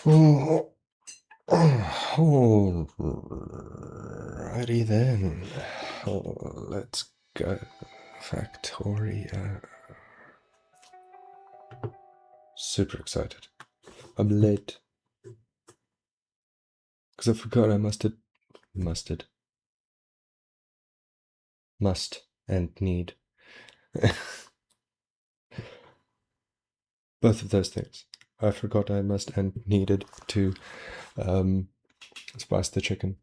Oh, alrighty then. Let's go. Factorio. Super excited. I'm late. Because I forgot I must and need. Both of those things. I forgot I must and needed to spice the chicken.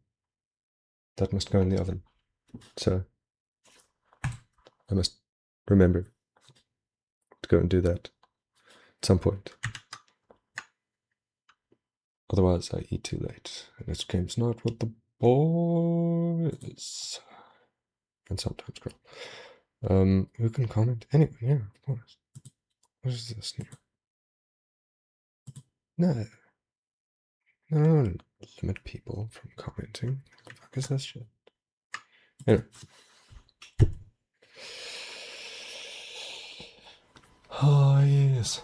That must go in the oven. So I must remember to go and do that at some point. Otherwise I eat too late. And this game's not what the boys. And sometimes girl. Who can comment? Anyway, yeah, of course. What is this here? No. No, don't limit people from commenting. What the fuck is this shit? Anyway. Oh, yes.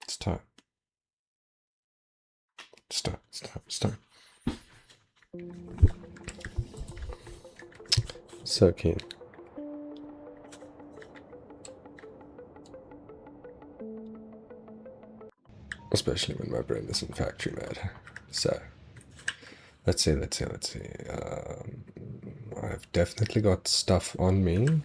It's time. Stop. So keen. Especially when my brain is in factory mode. So, let's see. I've definitely got stuff on me.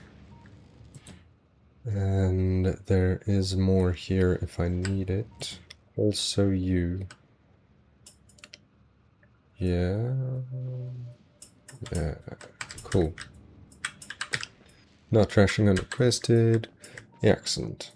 And there is more here if I need it. Also you. Yeah. Yeah. Cool. Not trashing unrequested. Excellent.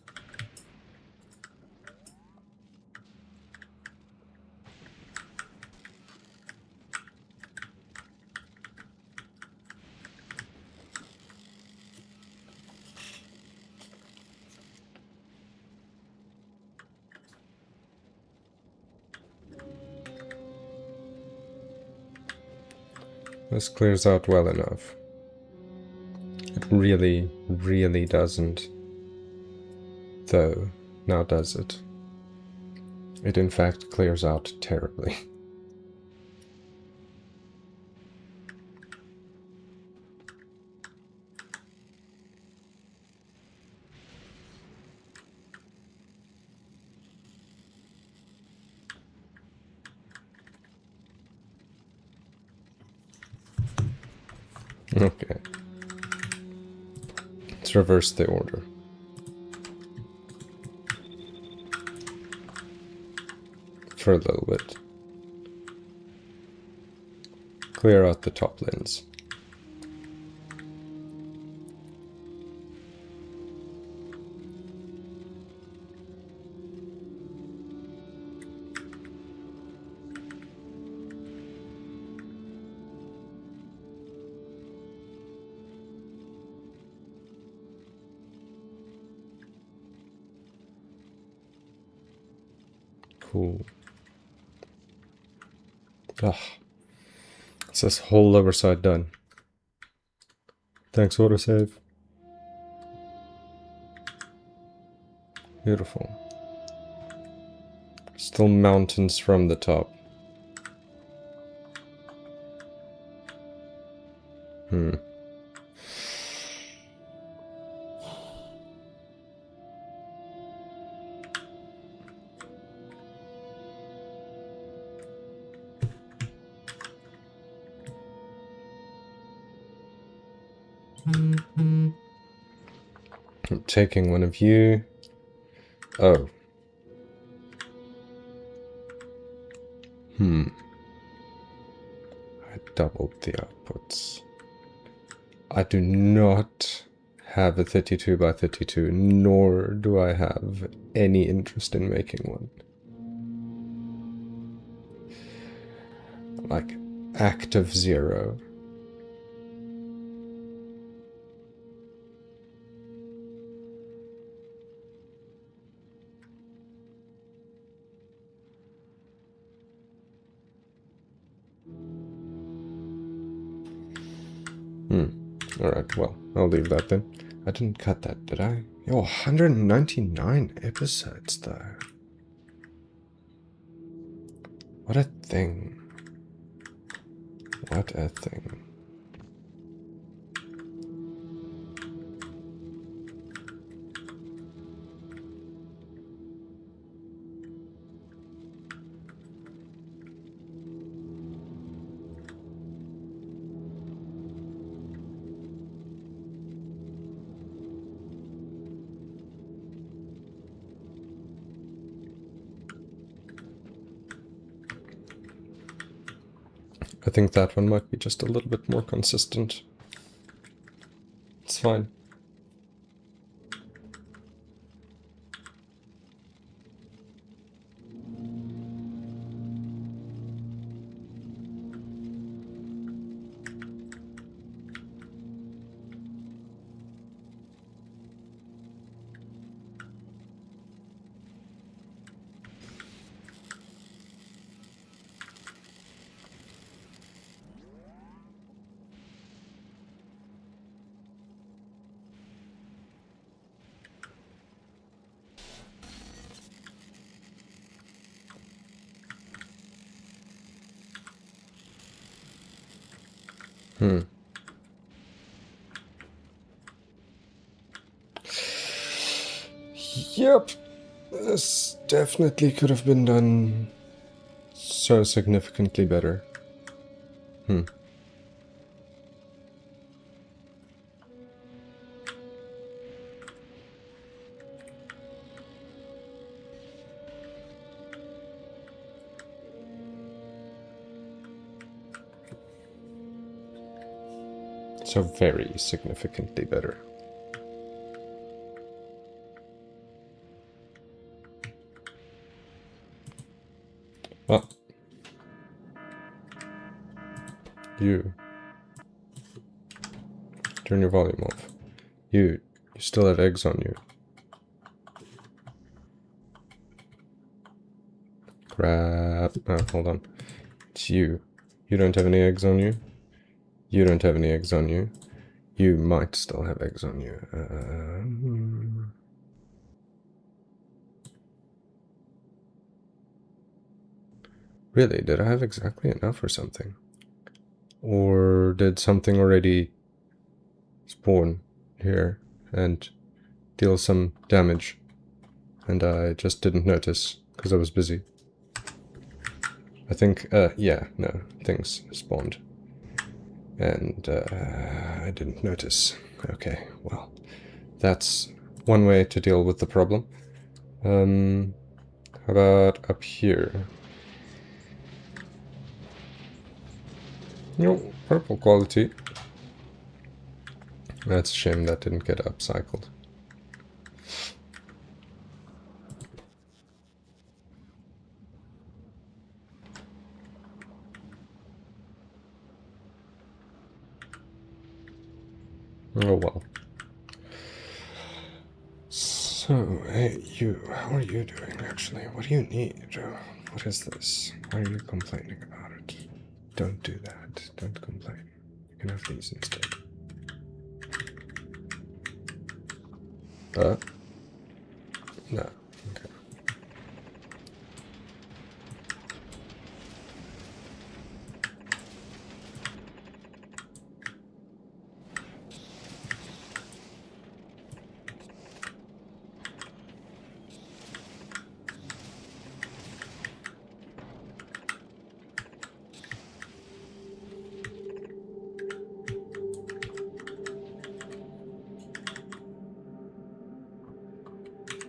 This clears out well enough. It really, really doesn't. Though, now does it? It in fact clears out terribly. Okay. Let's reverse the order. For a little bit. Clear out the top lens. Cool. Ugh. It's this whole lower side done. Thanks, autosave. Beautiful. Still mountains from the top. I'm taking one of you. Oh. I doubled the outputs. I do not have a 32 by 32, nor do I have any interest in making one. Like, active 0. Alright, well, I'll leave that then. I didn't cut that, did I? Oh, 199 episodes, though. What a thing. What a thing. I think that one might be just a little bit more consistent. It's fine. Yep. This definitely could have been done so significantly better. So very significantly better. Well, you turn your volume off. You still have eggs on you. Crap. Oh, hold on. It's you. You don't have any eggs on you. You don't have any eggs on you. You might still have eggs on you. Really, did I have exactly enough or something? Or did something already spawn here and deal some damage? And I just didn't notice because I was busy. I think, yeah, no, things spawned. And I didn't notice. Okay, well, that's one way to deal with the problem. How about up here? No, purple quality. That's a shame that didn't get upcycled. Oh well. So, hey, you, how are you doing actually? What do you need? What is this? Why are you complaining about it? Don't do that. Don't complain. You can have these instead. No. Okay.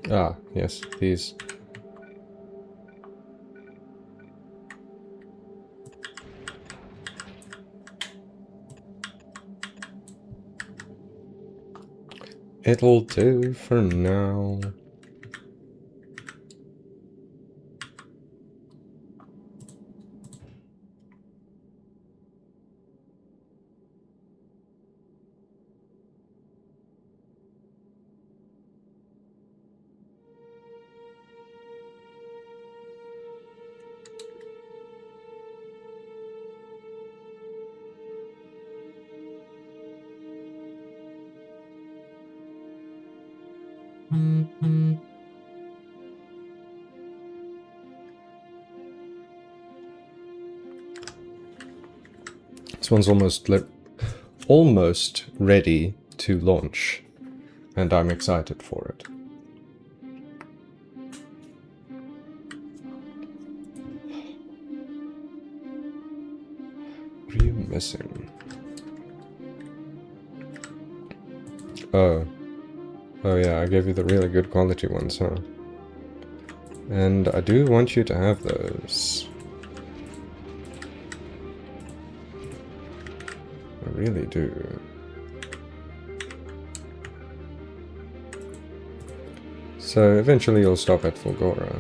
Ah, yes, these. It'll do for now. This one's almost ready to launch, and I'm excited for it. What are you missing? Oh. Oh yeah, I gave you the really good quality ones, huh? And I do want you to have those. I really do. So eventually you'll stop at Fulgora.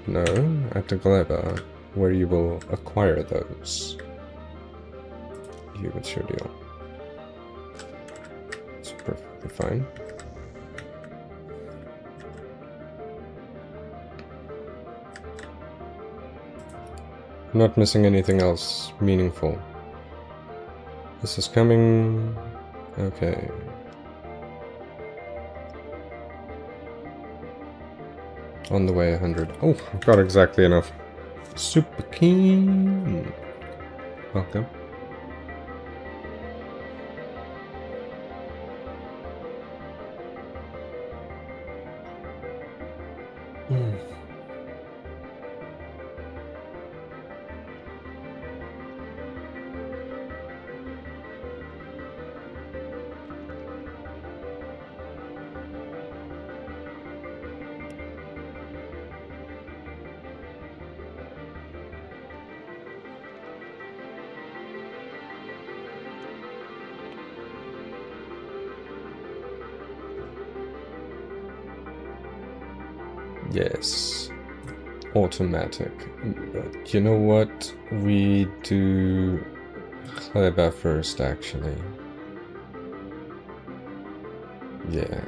No, at the Gleba, where you will acquire those. You, what's your deal? It's perfectly fine. I'm not missing anything else meaningful. This is coming... Okay. On the way 100. Oh, I've got exactly enough. Super keen. Welcome. Yes. Automatic. But you know what? We do Chleba first, actually. Yeah.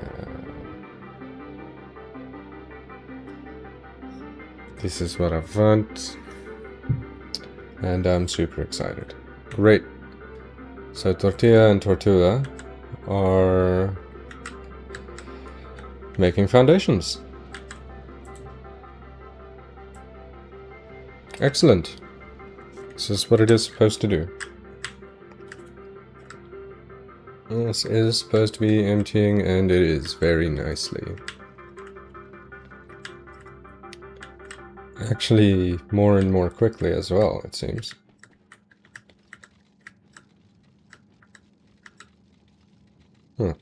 This is what I want. And I'm super excited. Great. So Tortilla and Tortuga are making foundations. Excellent. This is what it is supposed to do. This is supposed to be emptying, and it is very nicely. Actually, more and more quickly as well, it seems. Huh.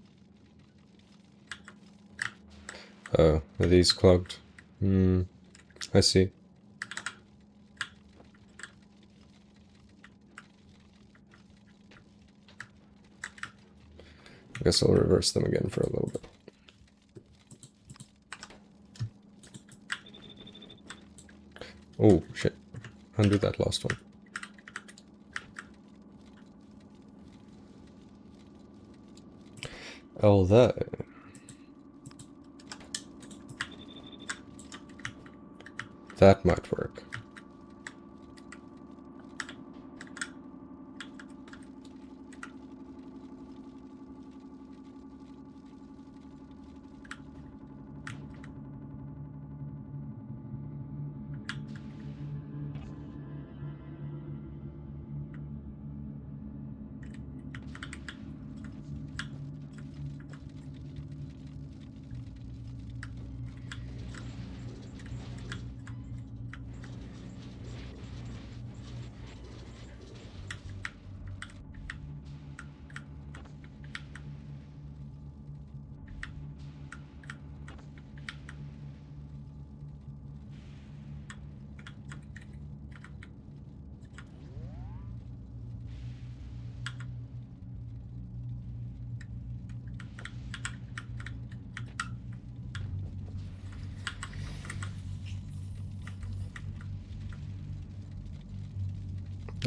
Oh, are these clogged? I see. I guess I'll reverse them again for a little bit. Oh, shit. Undo that last one. Although... that might work.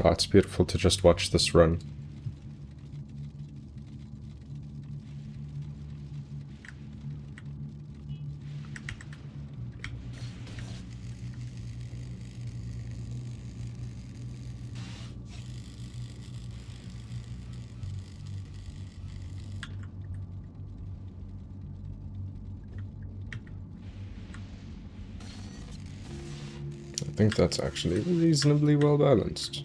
Oh, it's beautiful to just watch this run. think that's actually reasonably well balanced.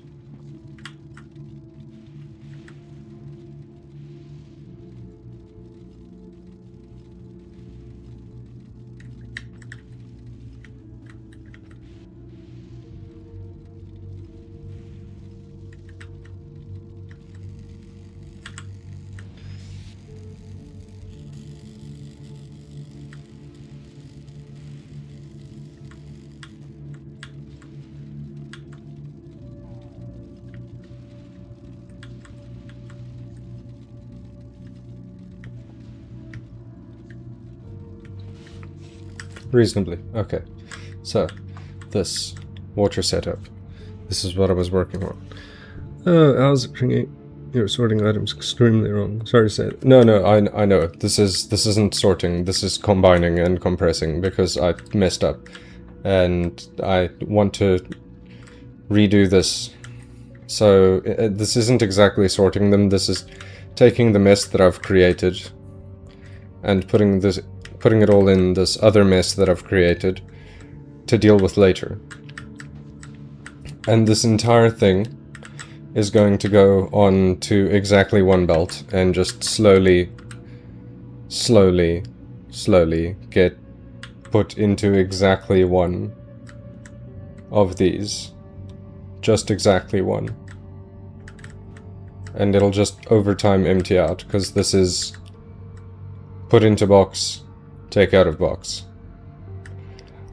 Reasonably. Okay. So, this water setup. This is what I was working on. I was thinking you're sorting items extremely wrong. Sorry to say it. No, I know. This isn't sorting. This is combining and compressing because I messed up. And I want to redo this. So, this isn't exactly sorting them. This is taking the mess that I've created and putting it all in this other mess that I've created to deal with later. And this entire thing is going to go on to exactly one belt and just slowly get put into exactly one of these. Just exactly one. And it'll just over time empty out, because this is put into box, take out of box.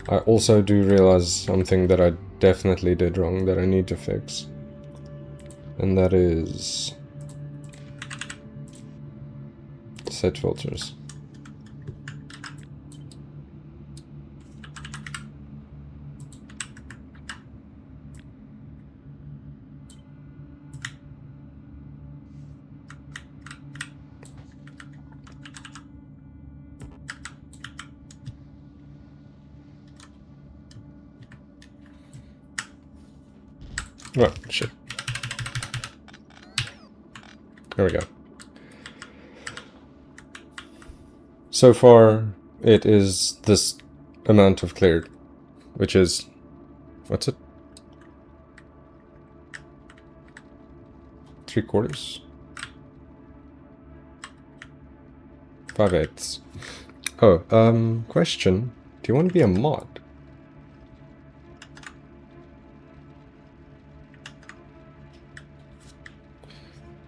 I also do realize something that I definitely did wrong that I need to fix. And that is set filters. Oh, shit. There we go. So far, it is this amount of cleared, which is, what's it? 3/4? 5/8. Oh, question. Do you want to be a mod?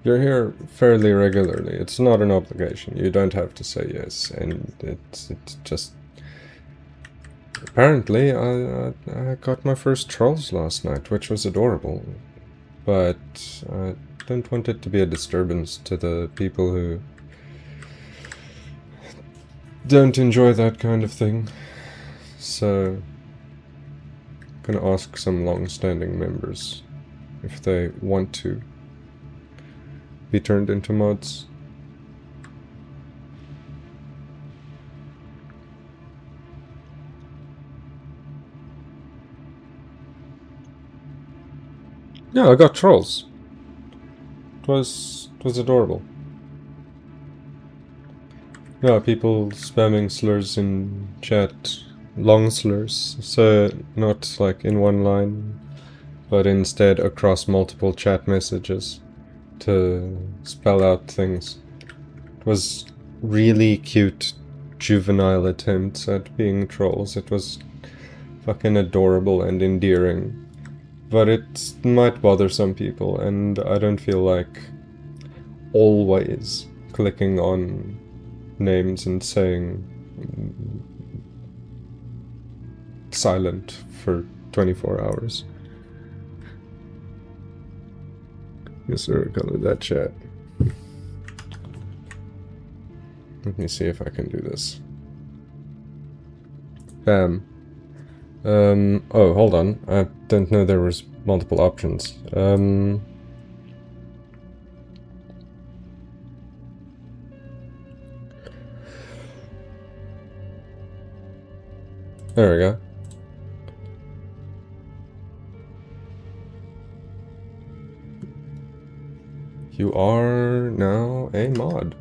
You're here fairly regularly. It's not an obligation. You don't have to say yes, and it's just... Apparently, I got my first trolls last night, which was adorable. But I don't want it to be a disturbance to the people who don't enjoy that kind of thing. So, I'm gonna ask some long-standing members if they want to be turned into mods. Yeah, I got trolls. It was adorable. Yeah, people spamming slurs in chat, long slurs, so not like in one line, but instead across multiple chat messages to spell out things. It was really cute, juvenile attempts at being trolls. It was fucking adorable and endearing. But it might bother some people, and I don't feel like always clicking on names and saying silent for 24 hours. Yes, sir, color that chat. Let me see if I can do this. Bam. Oh, hold on. I don't know there was multiple options. There we go. You are now a mod.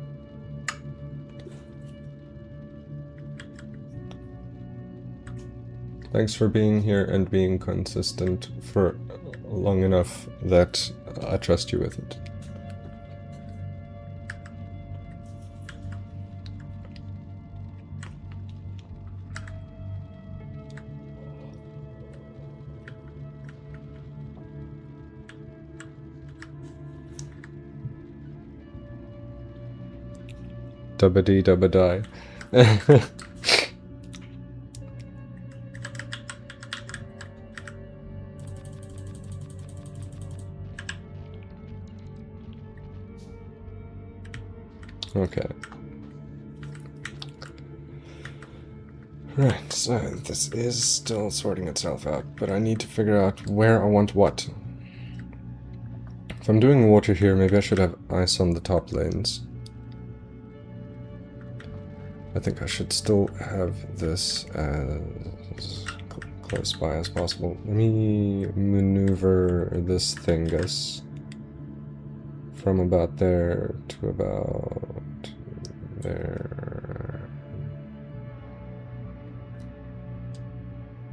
Thanks for being here and being consistent for long enough that I trust you with it. Dubba-dee dubba-die. Okay. Right, so this is still sorting itself out, but I need to figure out where I want what. If I'm doing water here, maybe I should have ice on the top lanes. I think I should still have this as close by as possible. Let me maneuver this thingus from about there to about there.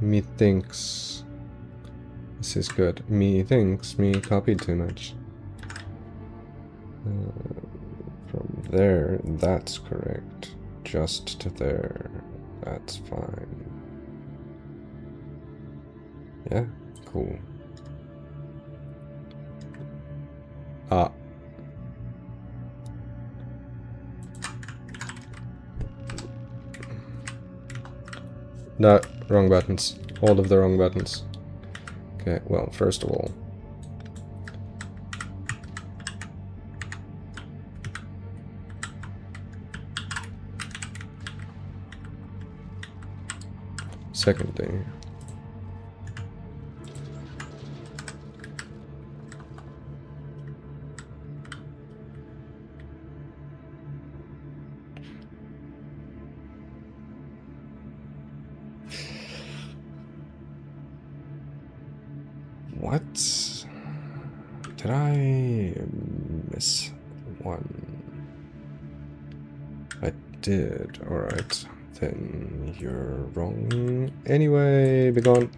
Methinks this is good. Methinks me copied too much. From there, that's correct. Just to there, that's fine. Yeah, cool. Ah. No, wrong buttons. All of the wrong buttons. Okay, well, first of all, second thing. What? Did I miss one? I did. Alright. Then you're wrong. Anyway, be gone.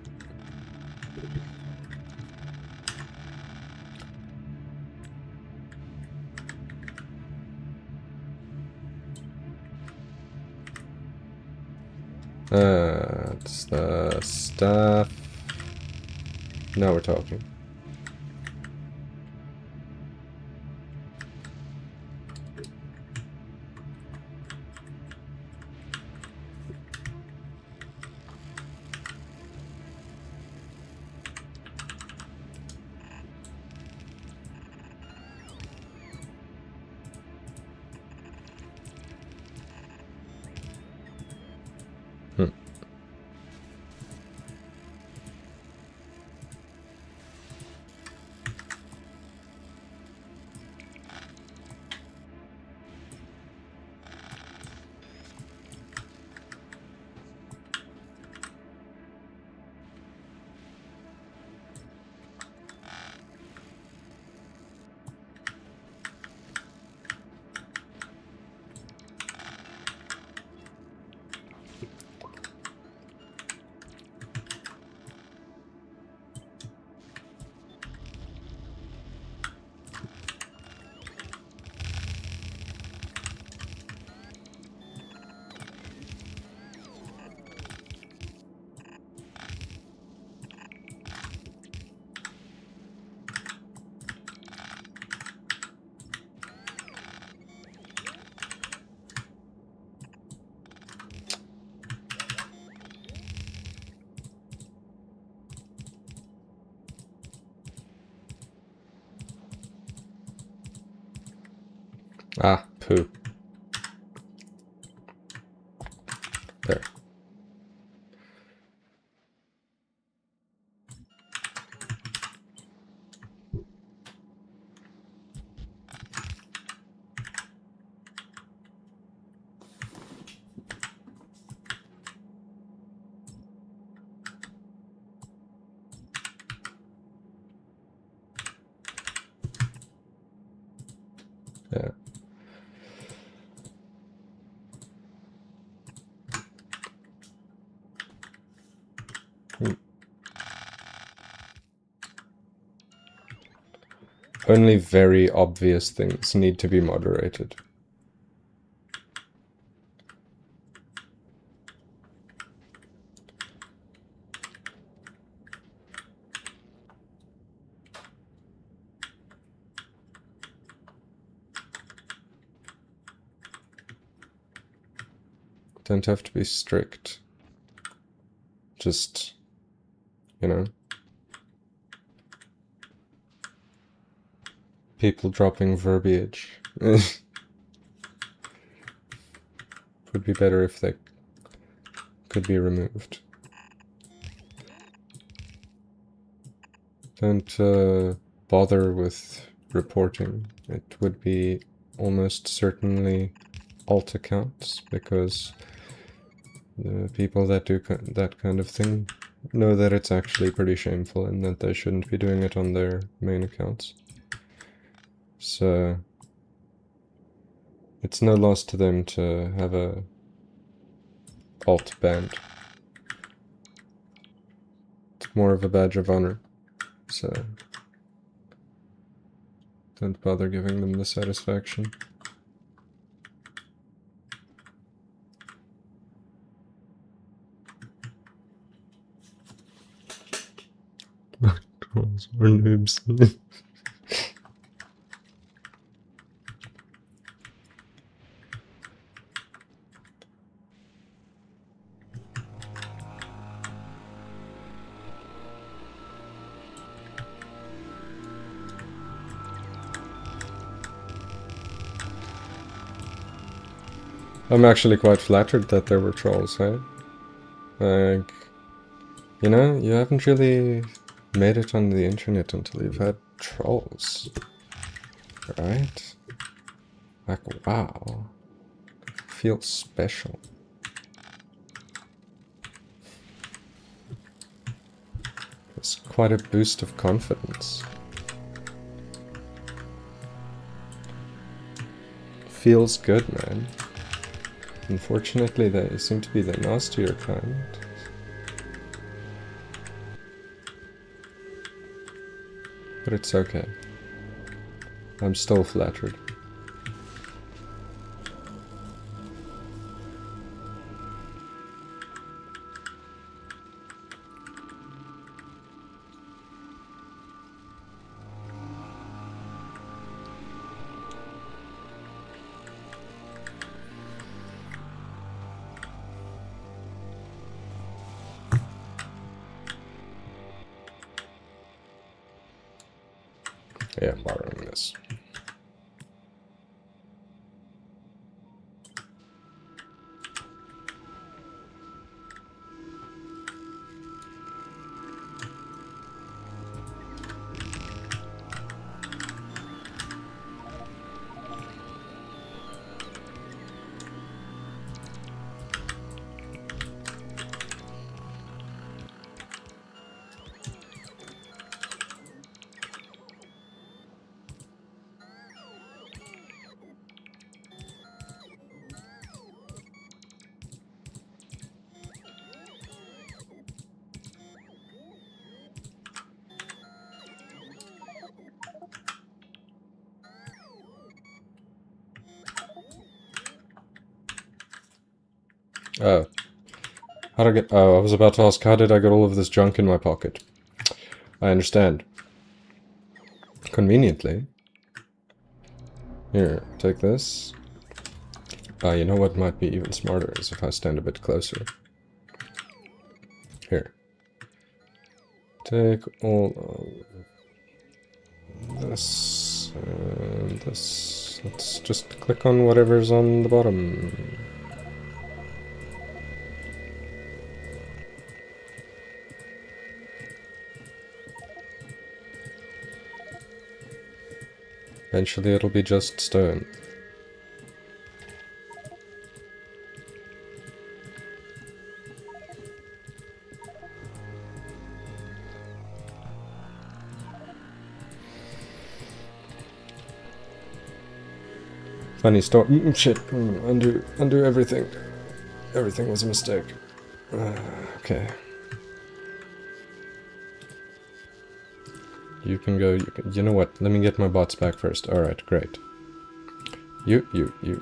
That's the stuff. Now we're talking. Ah, poo. There. Yeah. Only very obvious things need to be moderated. Don't have to be strict. Just, you know, people dropping verbiage. Would be better if they could be removed. Don't bother with reporting. It would be almost certainly alt accounts, because the people that do that kind of thing know that it's actually pretty shameful and that they shouldn't be doing it on their main accounts. So it's no loss to them to have a alt banned. It's more of a badge of honor. So don't bother giving them the satisfaction. Trolls or noobs. I'm actually quite flattered that there were trolls, hey? Like, you know, you haven't really made it on the internet until you've had trolls. Right? Like, wow. Feels special. It's quite a boost of confidence. Feels good, man. Unfortunately, they seem to be the nastier kind. But it's okay. I'm still flattered. Yeah, I'm borrowing this. Oh. How did I get... Oh, I was about to ask, how did I get all of this junk in my pocket? I understand. Conveniently. Here, take this. You know what might be even smarter is if I stand a bit closer. Here. Take all of this and this. Let's just click on whatever's on the bottom. Eventually it'll be just stone. Funny story. Shit. Undo everything. Everything was a mistake. Okay. You can go. You know what? Let me get my bots back first. All right, great. You, and you.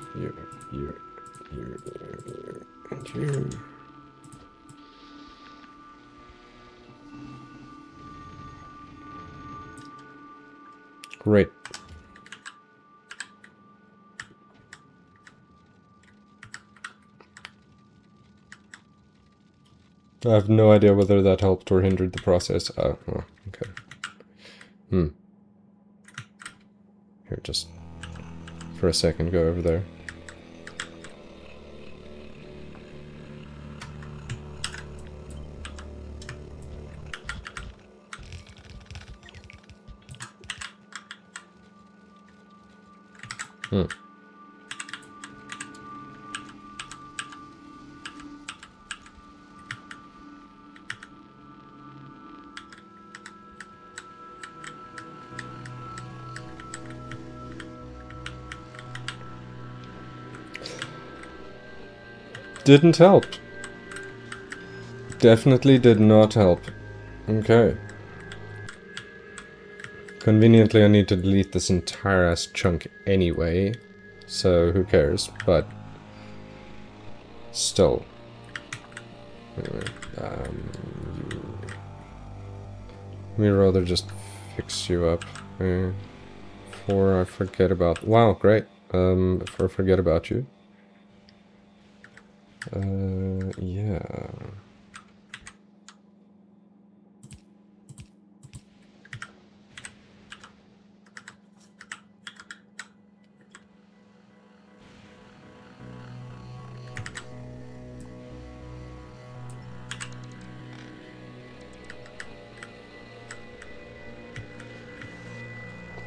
Great. I have no idea whether that helped or hindered the process. Oh, okay. Here, just for a second, go over there. Didn't help. Definitely did not help. Okay. Conveniently, I need to delete this entire ass chunk anyway, so who cares, but still. Anyway, let me rather just fix you up before I forget about... Wow, great. Before I forget about you. Yeah.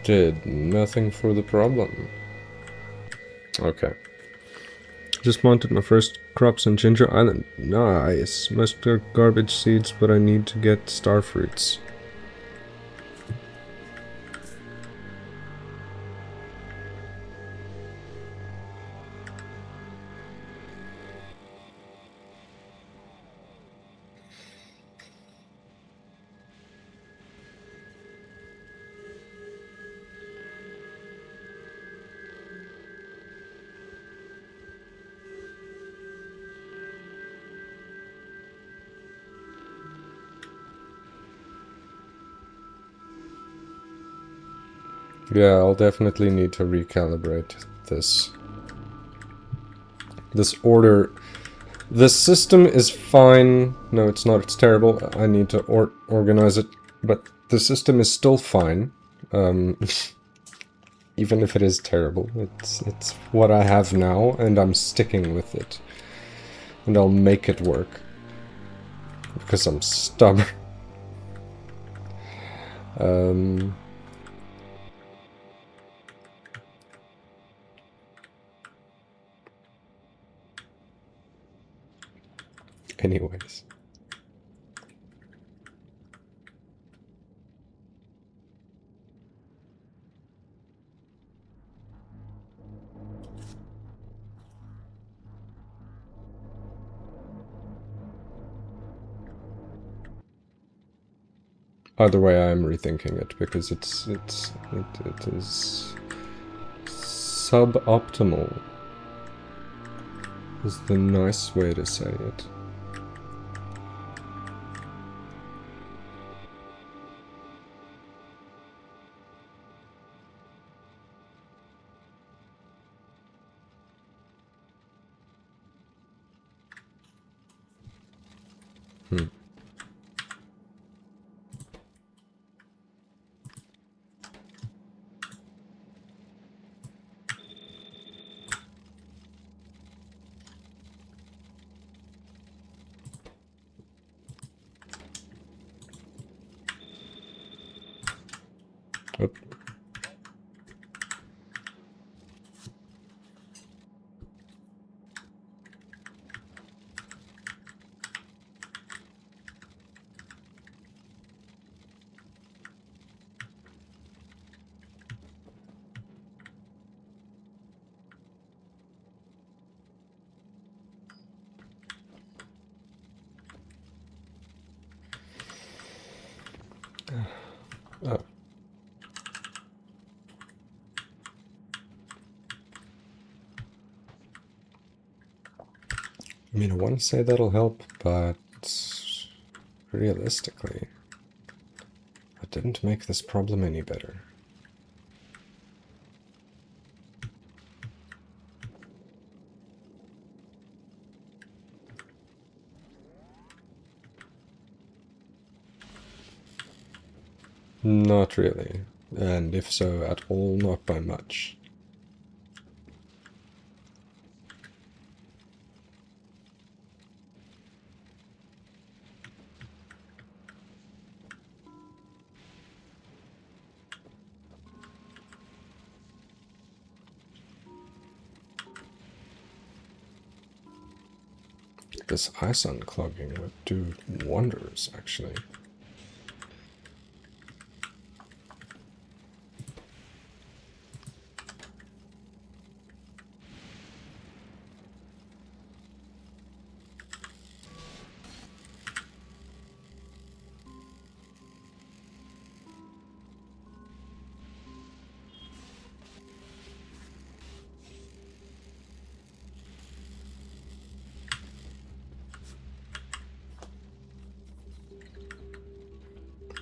Did nothing for the problem. Okay. Just planted my first crops on Ginger Island. Nice. Most are garbage seeds, but I need to get star fruits. Yeah, I'll definitely need to recalibrate this. This order... The system is fine. No, it's not. It's terrible. I need to organize it. But the system is still fine. Even if it is terrible. It's what I have now, and I'm sticking with it. And I'll make it work. Because I'm stubborn. Anyways. Either way, I'm rethinking it because it is suboptimal. Is the nice way to say it. Oop. Oh. I mean, I want to say that'll help, but realistically, it didn't make this problem any better. Not really, and if so at all, not by much. This ice unclogging would do wonders, actually.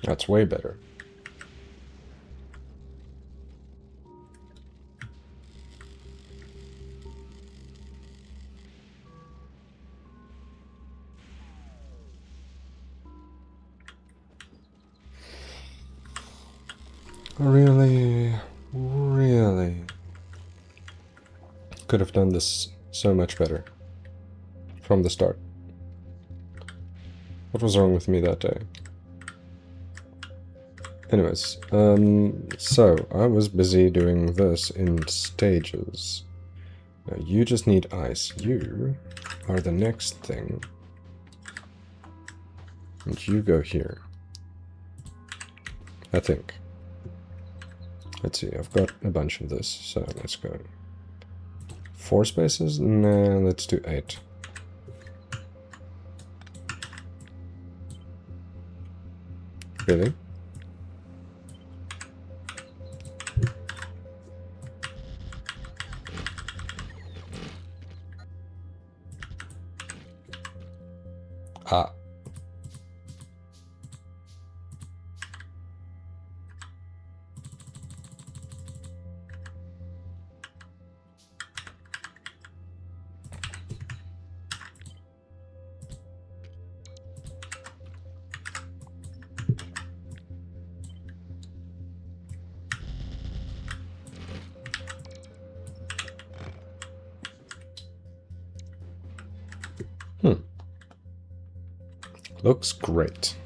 That's way better. Really, really could have done this so much better from the start. What was wrong with me that day? Anyways, so I was busy doing this in stages. Now you just need ice. You are the next thing. And you go here. I think. Let's see, I've got a bunch of this, so let's go. 4 spaces? Nah, let's do 8. Really? Ah. Looks great.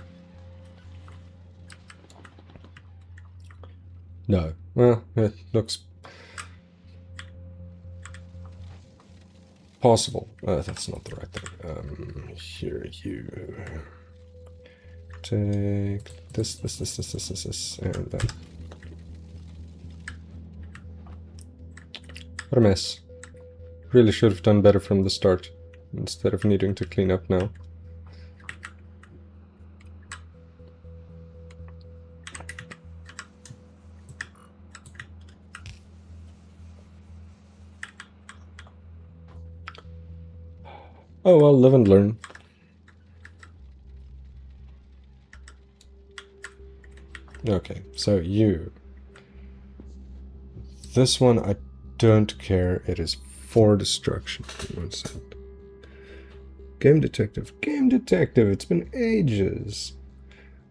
No. Well, it looks possible. That's not the right thing. Here you take this, and that. What a mess. Really should have done better from the start, instead of needing to clean up now. Oh well, live and learn. Okay, so you. This one I don't care, it is for destruction. What's that? Game detective. Game detective, it's been ages.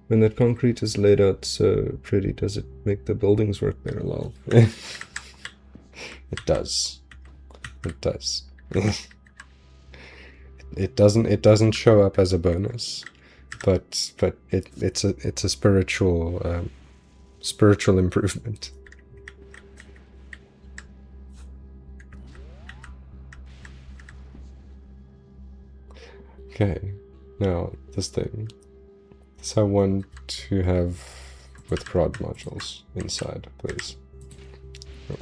When that concrete is laid out so pretty, does it make the buildings work better, lol? It does. It does. It doesn't show up as a bonus, but it's a spiritual spiritual improvement. Okay, now this thing. This I want to have with prod modules inside, please.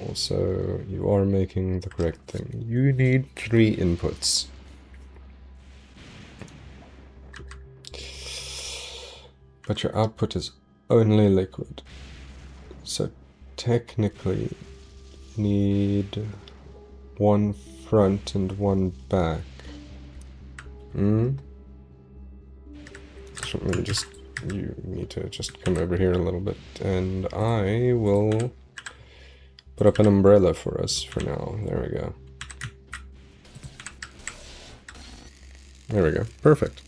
Also, you are making the correct thing. You need 3 inputs. But your output is only liquid. So technically you need 1 front and 1 back. So maybe just, you need to just come over here a little bit, and I will put up an umbrella for us for now. There we go. There we go. Perfect.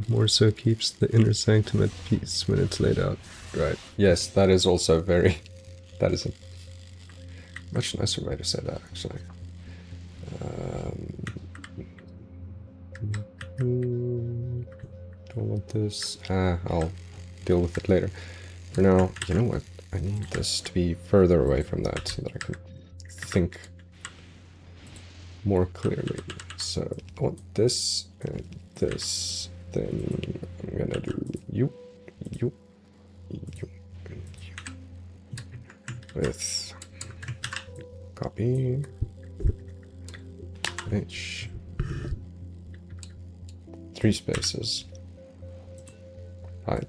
More so keeps the inner sanctum at peace when it's laid out. Right. Yes, that is also very... That is a much nicer way to say that, actually. Don't want this. I'll deal with it later. For now, you know what? I need this to be further away from that so that I can think more clearly. So I want this and this. Then I'm gonna do you, and you. With copy H 3 spaces. Right.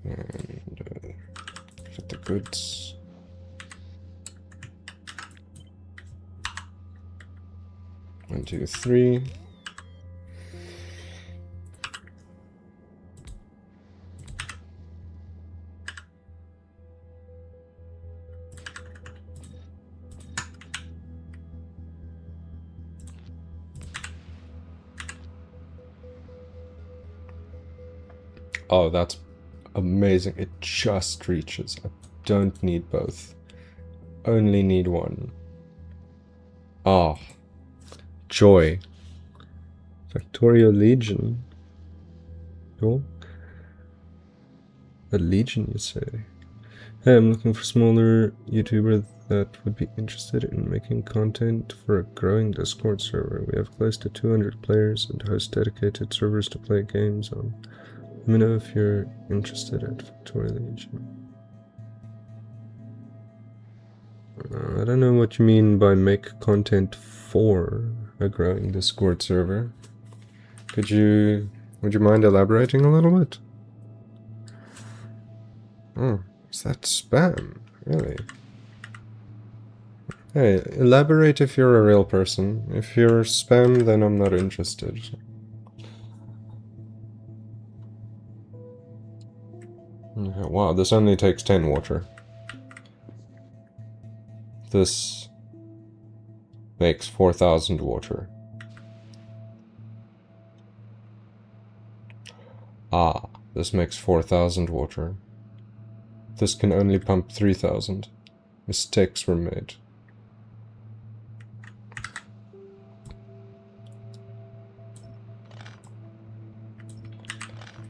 And get the goods. One, two, three. Oh, that's amazing. It just reaches. I don't need both. Only need one. Oh. Joy. Factorio Legion. Cool. A Legion, you say? Hey, I'm looking for a smaller YouTuber that would be interested in making content for a growing Discord server. We have close to 200 players and host dedicated servers to play games on. Let me know if you're interested at Factorio Legion. I don't know what you mean by make content for a growing Discord server. Would you mind elaborating a little bit? Oh, is that spam? Really? Hey, elaborate if you're a real person. If you're spam, then I'm not interested. Okay, wow, this only takes 10 water. This makes 4,000 water. Ah, this makes 4,000 water. This can only pump 3,000. Mistakes were made.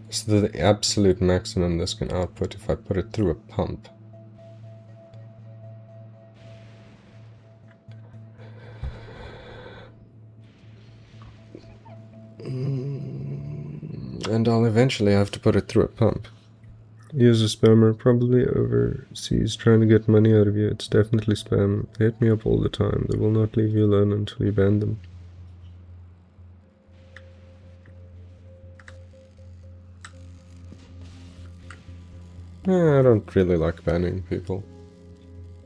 So the absolute maximum this can output if I put it through a pump. And I'll eventually have to put it through a pump. Use a spammer, probably overseas, trying to get money out of you. It's definitely spam. They hit me up all the time. They will not leave you alone until you ban them. I don't really like banning people.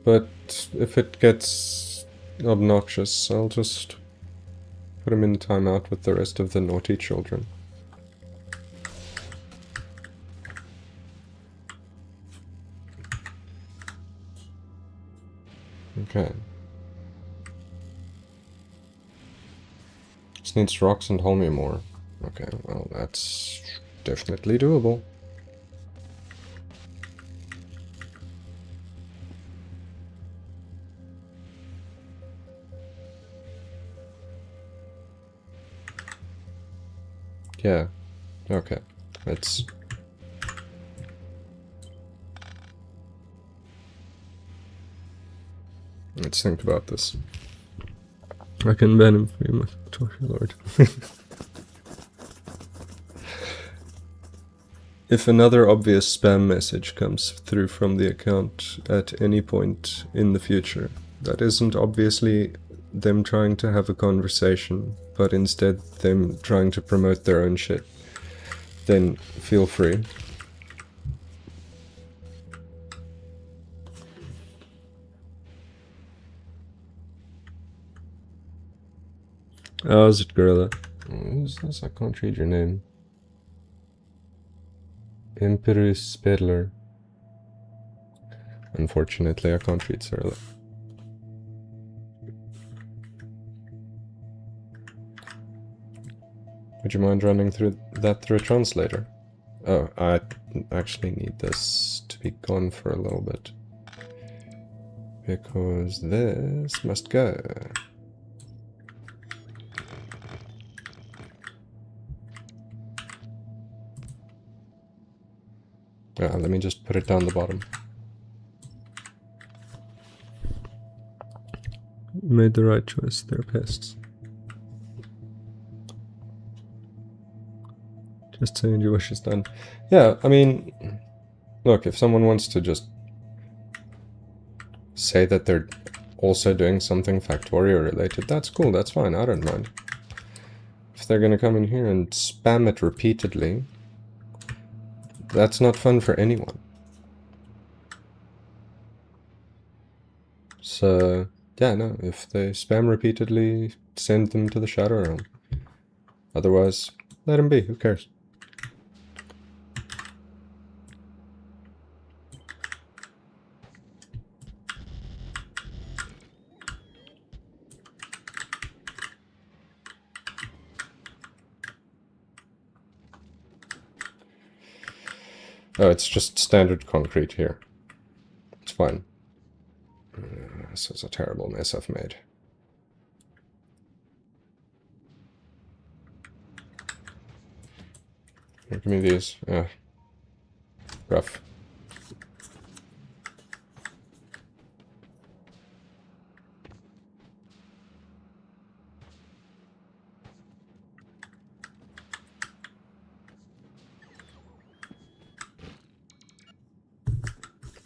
But if it gets obnoxious, I'll just put him in timeout with the rest of the naughty children. Okay. Just needs rocks and Holmy more. Okay, well that's definitely doable. Yeah, okay, let's... Let's think about this. I can ban him for you, my Factorio Lord. If another obvious spam message comes through from the account at any point in the future, that isn't obviously them trying to have a conversation, but instead them trying to promote their own shit, then feel free. Oh, is it Gorilla? Who's this? I can't read your name. Emperor Spedler. Unfortunately, I can't read Cyrillic. Would you mind running through that through a translator? Oh, I actually need this to be gone for a little bit. Because this must go. Let me just put it down the bottom. Made the right choice, they're pests. Just saying your wish is done. Yeah, I mean, look, if someone wants to just say that they're also doing something Factorio related, that's cool, that's fine, I don't mind. If they're gonna come in here and spam it repeatedly, that's not fun for anyone. So, yeah, no, if they spam repeatedly, send them to the Shadow Realm. Otherwise, let them be, who cares? Oh, it's just standard concrete here. It's fine. This is a terrible mess I've made. Here, give me these. Rough.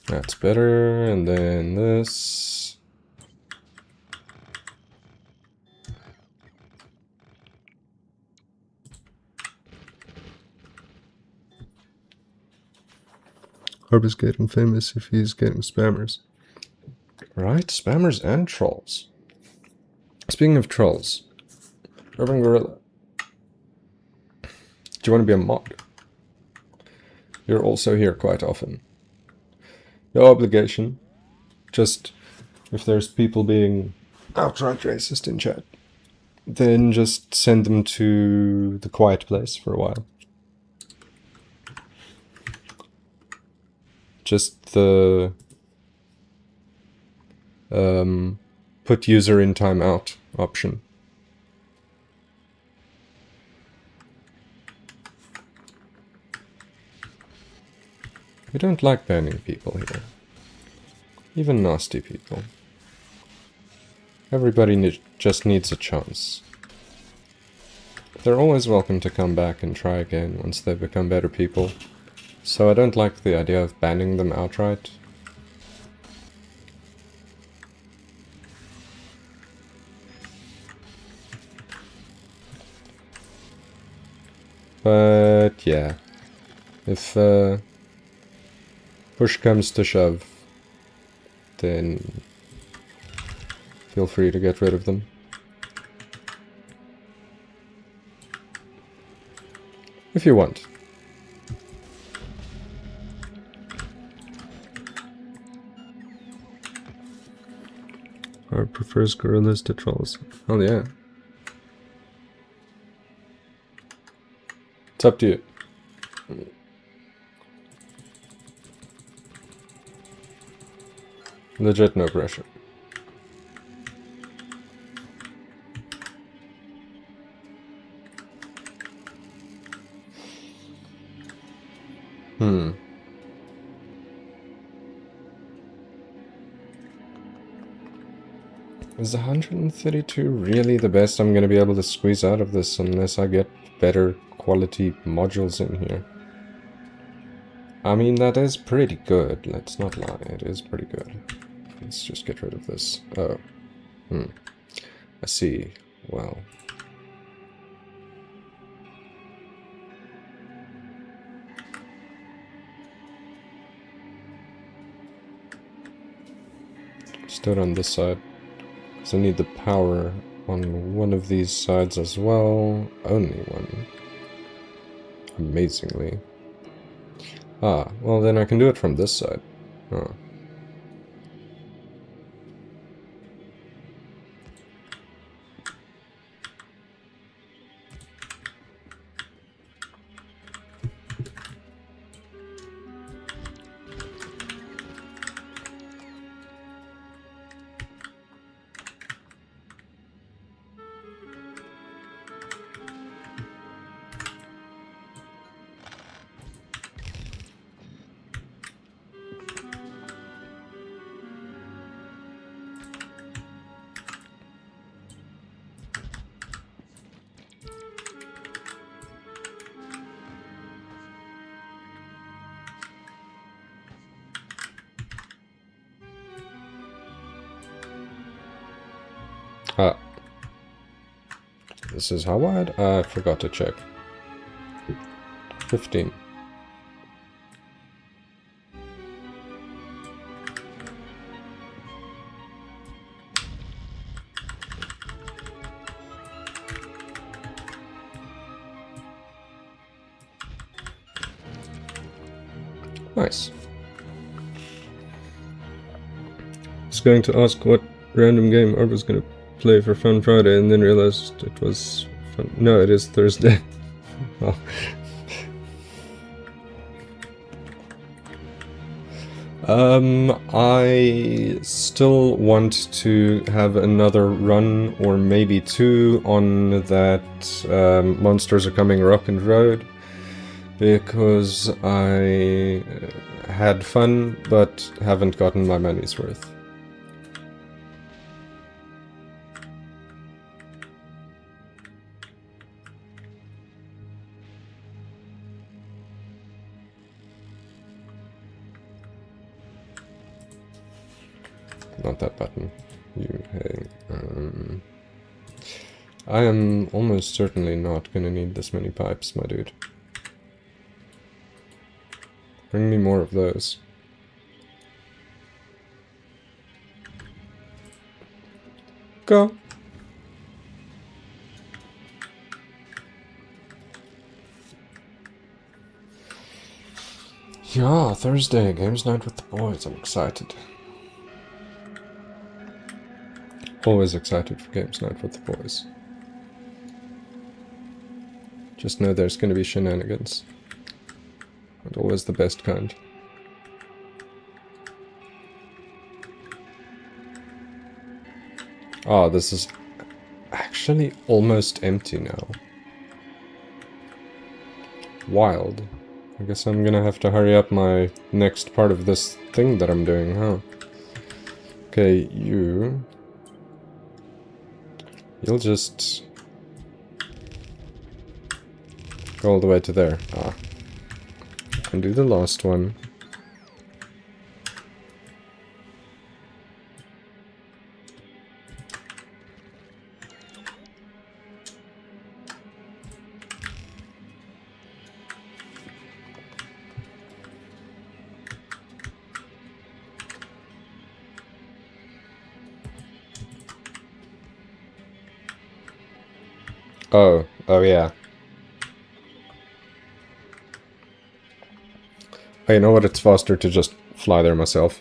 That's better, and then this. Harbor's getting famous if he's getting spammers. Right, spammers and trolls. Speaking of trolls, Urban Gorilla, do you want to be a mod? You're also here quite often. No obligation. Just if there's people being outright racist in chat, then just send them to the quiet place for a while. Just the put user in timeout option. We don't like banning people here. Even nasty people. Everybody just needs a chance. They're always welcome to come back and try again once they've become better people. So I don't like the idea of banning them outright. But yeah, if push comes to shove, then feel free to get rid of them. If you want. Or prefers gorillas to trolls. Oh yeah. It's up to you. Legit no pressure. Is 132 really the best I'm going to be able to squeeze out of this unless I get better quality modules in here? I mean, that is pretty good, let's not lie, it is pretty good. Let's just get rid of this. Oh. I see. Well. Stood on this side. Because I need the power on one of these sides as well. Only one. Amazingly. Ah, well then I can do it from this side. Oh. Ah. This is how wide? I forgot to check. 15. Nice. I was going to ask what random game I was going to play for Fun Friday and then realized it was fun. No, it is Thursday. Oh. I still want to have another run or maybe two on that Monsters Are Coming Rock'n' Road, because I had fun but haven't gotten my money's worth. Not that button. You, hey. I am almost certainly not gonna need this many pipes, my dude. Bring me more of those. Go! Yeah, Thursday, games night with the boys. I'm excited. Always excited for games night with the boys. Just know there's gonna be shenanigans. And always the best kind. Oh, this is actually almost empty now. Wild. I guess I'm gonna have to hurry up my next part of this thing that I'm doing, huh? Okay, you'll just go all the way to there. Ah. And do the last one. Oh yeah. Oh, you know what? It's faster to just fly there myself.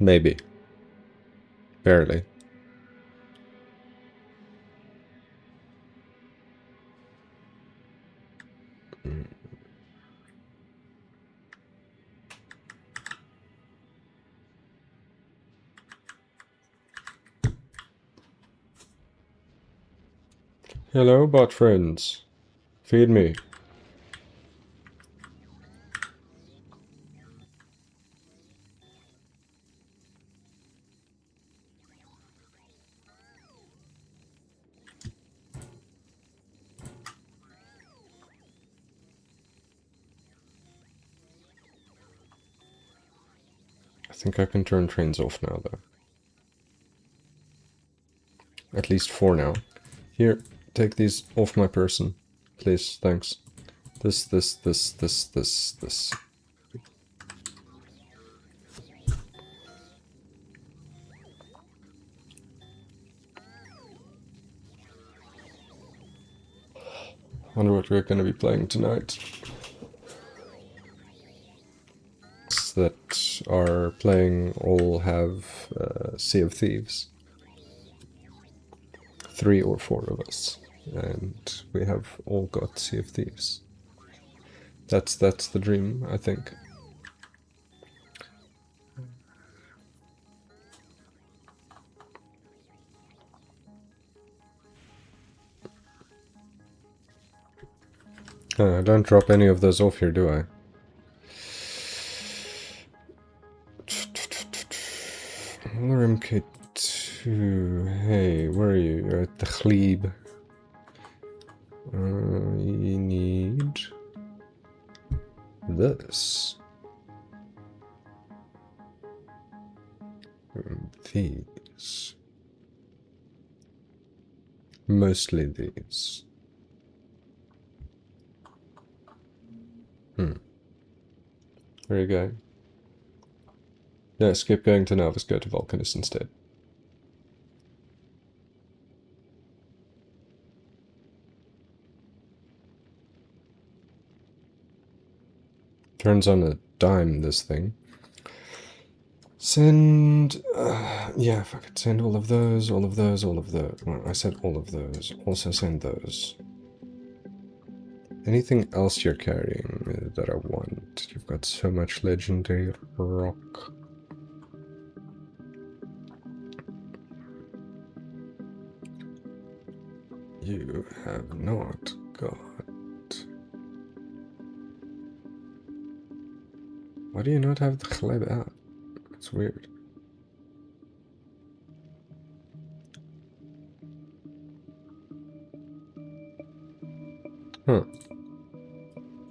Maybe. Barely. Hello, bot friends. Feed me. I think I can turn trains off now, though. At least for now. Here, take these off my person. Please, thanks. This. Wonder what we're going to be playing tonight. That are playing all have Sea of Thieves. 3 or 4 of us, and we have all got Sea of Thieves. That's the dream, I think. I don't drop any of those off here, do I? MK2. Hey, where are you? You're at the Glebe. You need this. These. Mostly these. Where are you going? No, skip going to Navas, go to Vulcanus instead. Turns on a dime, this thing. Send... yeah, fuck it. Send all of those, all of those, all of those. Well, I said all of those. Also send those. Anything else you're carrying that I want? You've got so much legendary rock. You have not got... Why do you not have the Gleb out? It's weird. Huh.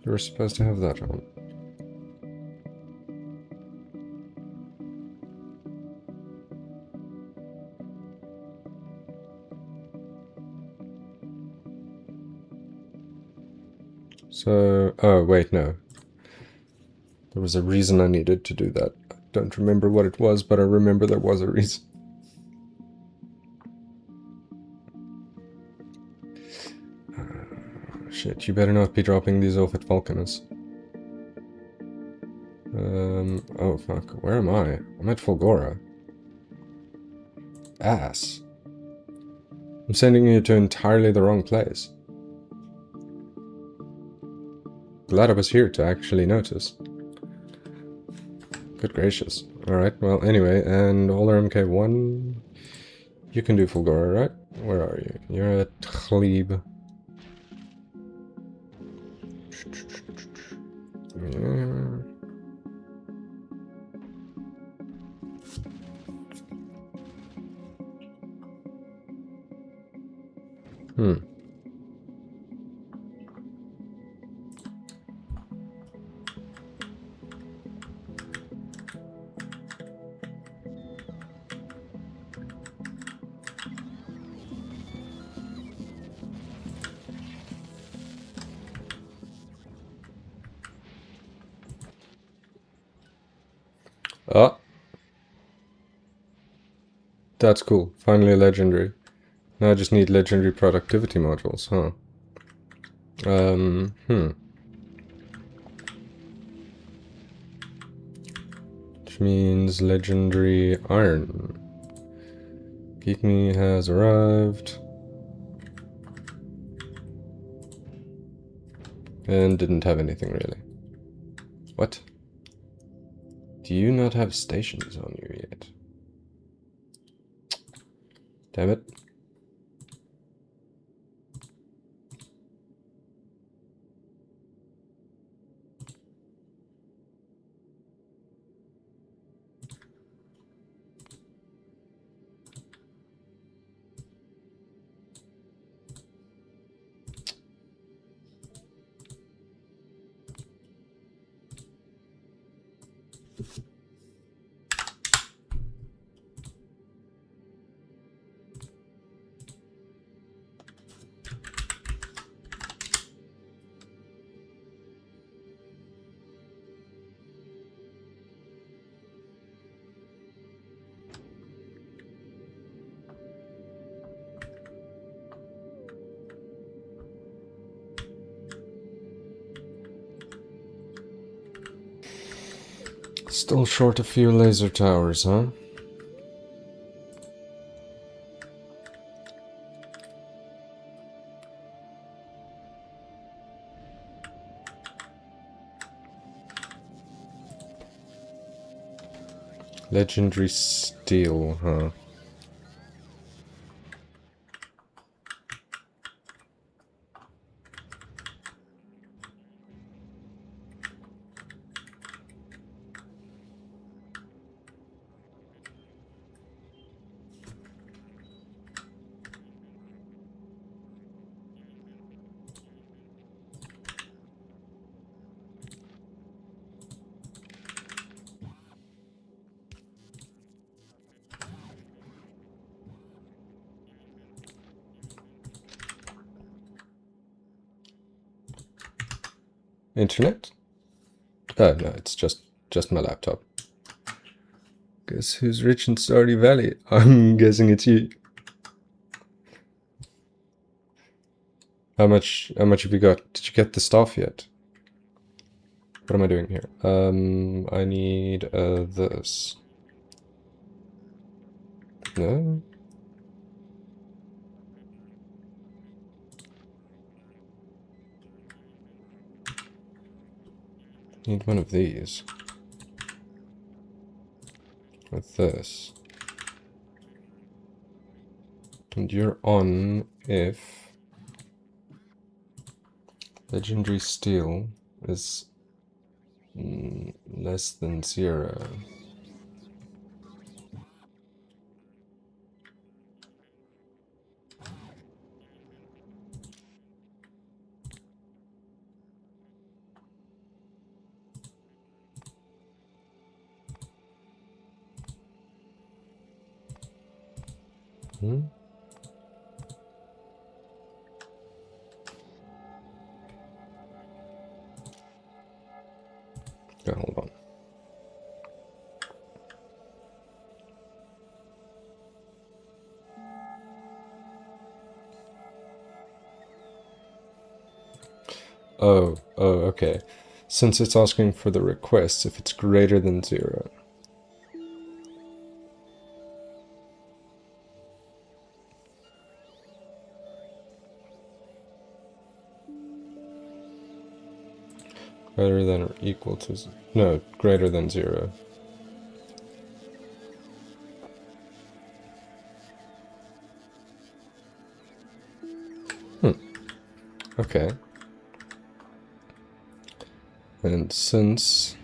You were supposed to have that on. So... oh, wait, no. There was a reason I needed to do that. I don't remember what it was, but I remember there was a reason. Shit, you better not be dropping these off at Vulcanus. Oh fuck, where am I? I'm at Fulgora. Ass. I'm sending you to entirely the wrong place. Glad I was here to actually notice. Good gracious. Alright, well, anyway, and Oler MK1... You can do Fulgora, right? Where are you? You're at Glebe. Yeah. Ah. That's cool. Finally legendary. Now I just need legendary productivity modules, huh? Which means legendary iron. Geek Me has arrived. And didn't have anything really. What? Do you not have stations on you yet? Damn it. Still short a few laser towers, huh? Legendary steel, huh? Internet? Oh, no, it's just my laptop. Guess who's rich in Stardew Valley? I'm guessing it's you. How much have you got? Did you get the stuff yet? What am I doing here? I need this. No? Need one of these. With this. And you're on if legendary steel is less than 0. Hmm? Yeah, hold on. Oh, okay. Since it's asking for the requests, if it's greater than 0. Greater than or equal to... No, greater than 0. Okay. And since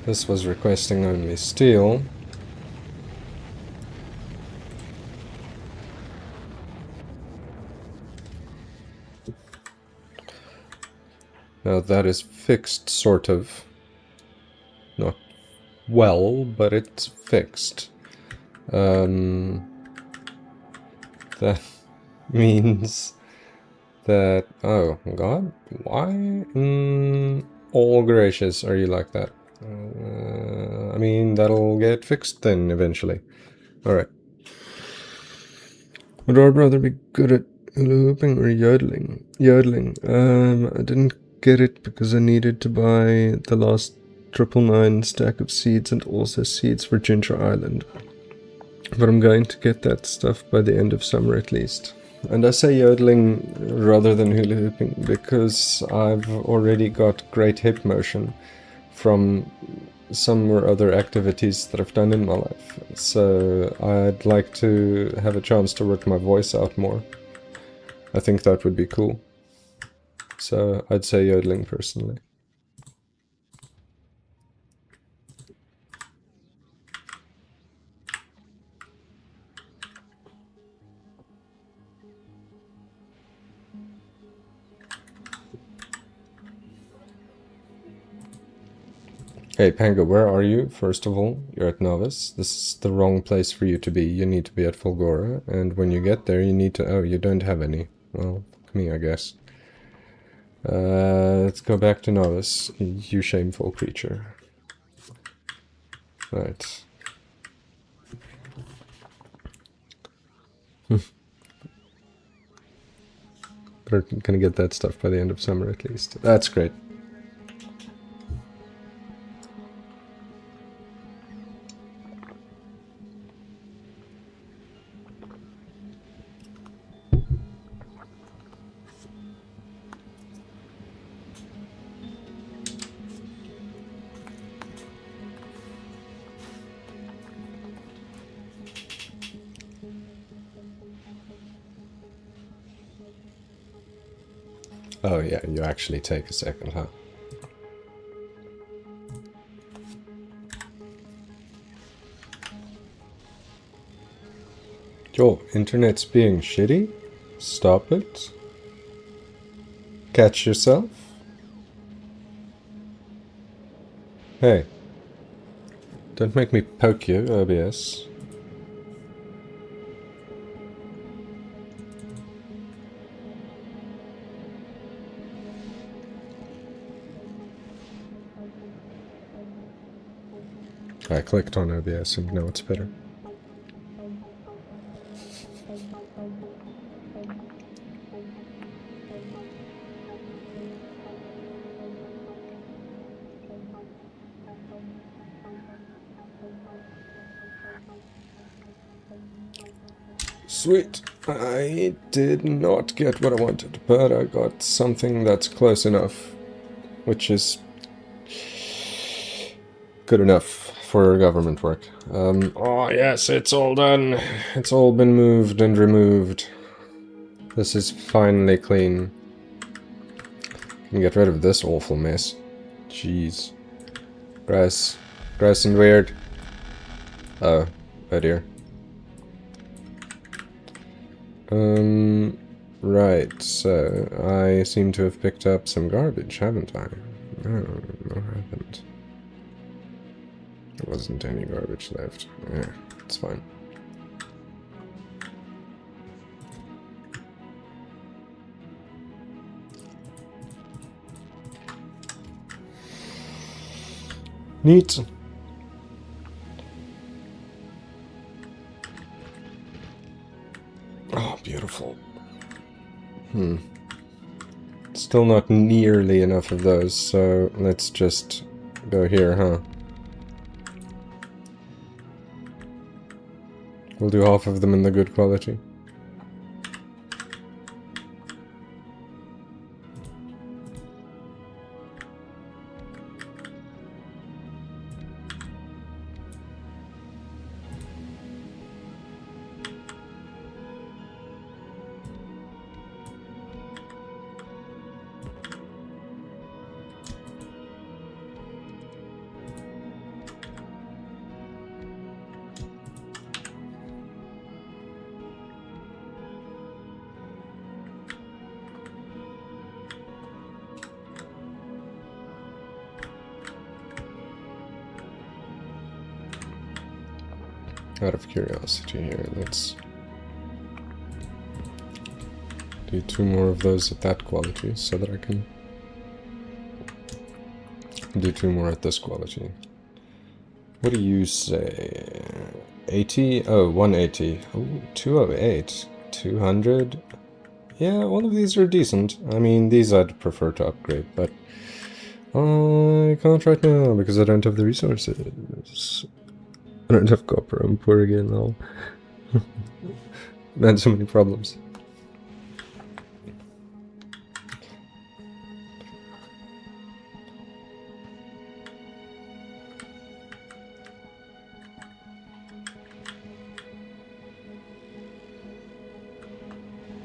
this was requesting only steel, now that is fixed, sort of. Not well, but it's fixed. That means that... Oh, God? Why in all gracious are you like that? I mean, that'll get fixed then, eventually. Alright. Would I rather be good at hula hooping or yodeling? Yodeling. I didn't get it because I needed to buy the last 999 stack of seeds and also seeds for Ginger Island. But I'm going to get that stuff by the end of summer at least. And I say yodeling rather than hula hooping because I've already got great hip motion from some or other activities that I've done in my life. So I'd like to have a chance to work my voice out more. I think that would be cool. So I'd say yodeling personally. Hey Pango, where are you? First of all, you're at Novice. This is the wrong place for you to be. You need to be at Fulgora, and when you get there you need to... Oh, you don't have any. Well, fuck me, I guess. Let's go back to Novice, you shameful creature. Right. But we're gonna get that stuff by the end of summer at least. That's great. Oh yeah, you actually take a second, huh? Yo, internet's being shitty? Stop it. Catch yourself? Hey, don't make me poke you, OBS. I clicked on OBS and now it's better. Sweet. I did not get what I wanted, but I got something that's close enough, which is good enough for government work. Oh yes, it's all done. It's all been moved and removed. This is finally clean. Can get rid of this awful mess. Jeez. Grass. Grass and weird. Oh. Oh dear. Right, so I seem to have picked up some garbage, haven't I? No, I haven't. There wasn't any garbage left. Yeah, it's fine. Neat. Oh, beautiful. Still not nearly enough of those, so let's just go here, huh? We'll do half of them in the good quality. Out of curiosity here, let's do 2 more of those at that quality so that I can do 2 more at this quality. What do you say? 80? Oh, 180. Oh, 208. 200? Yeah, all of these are decent. I mean, these I'd prefer to upgrade, but I can't right now because I don't have the resources. I don't have copper, I'm poor again now. Man, so many problems.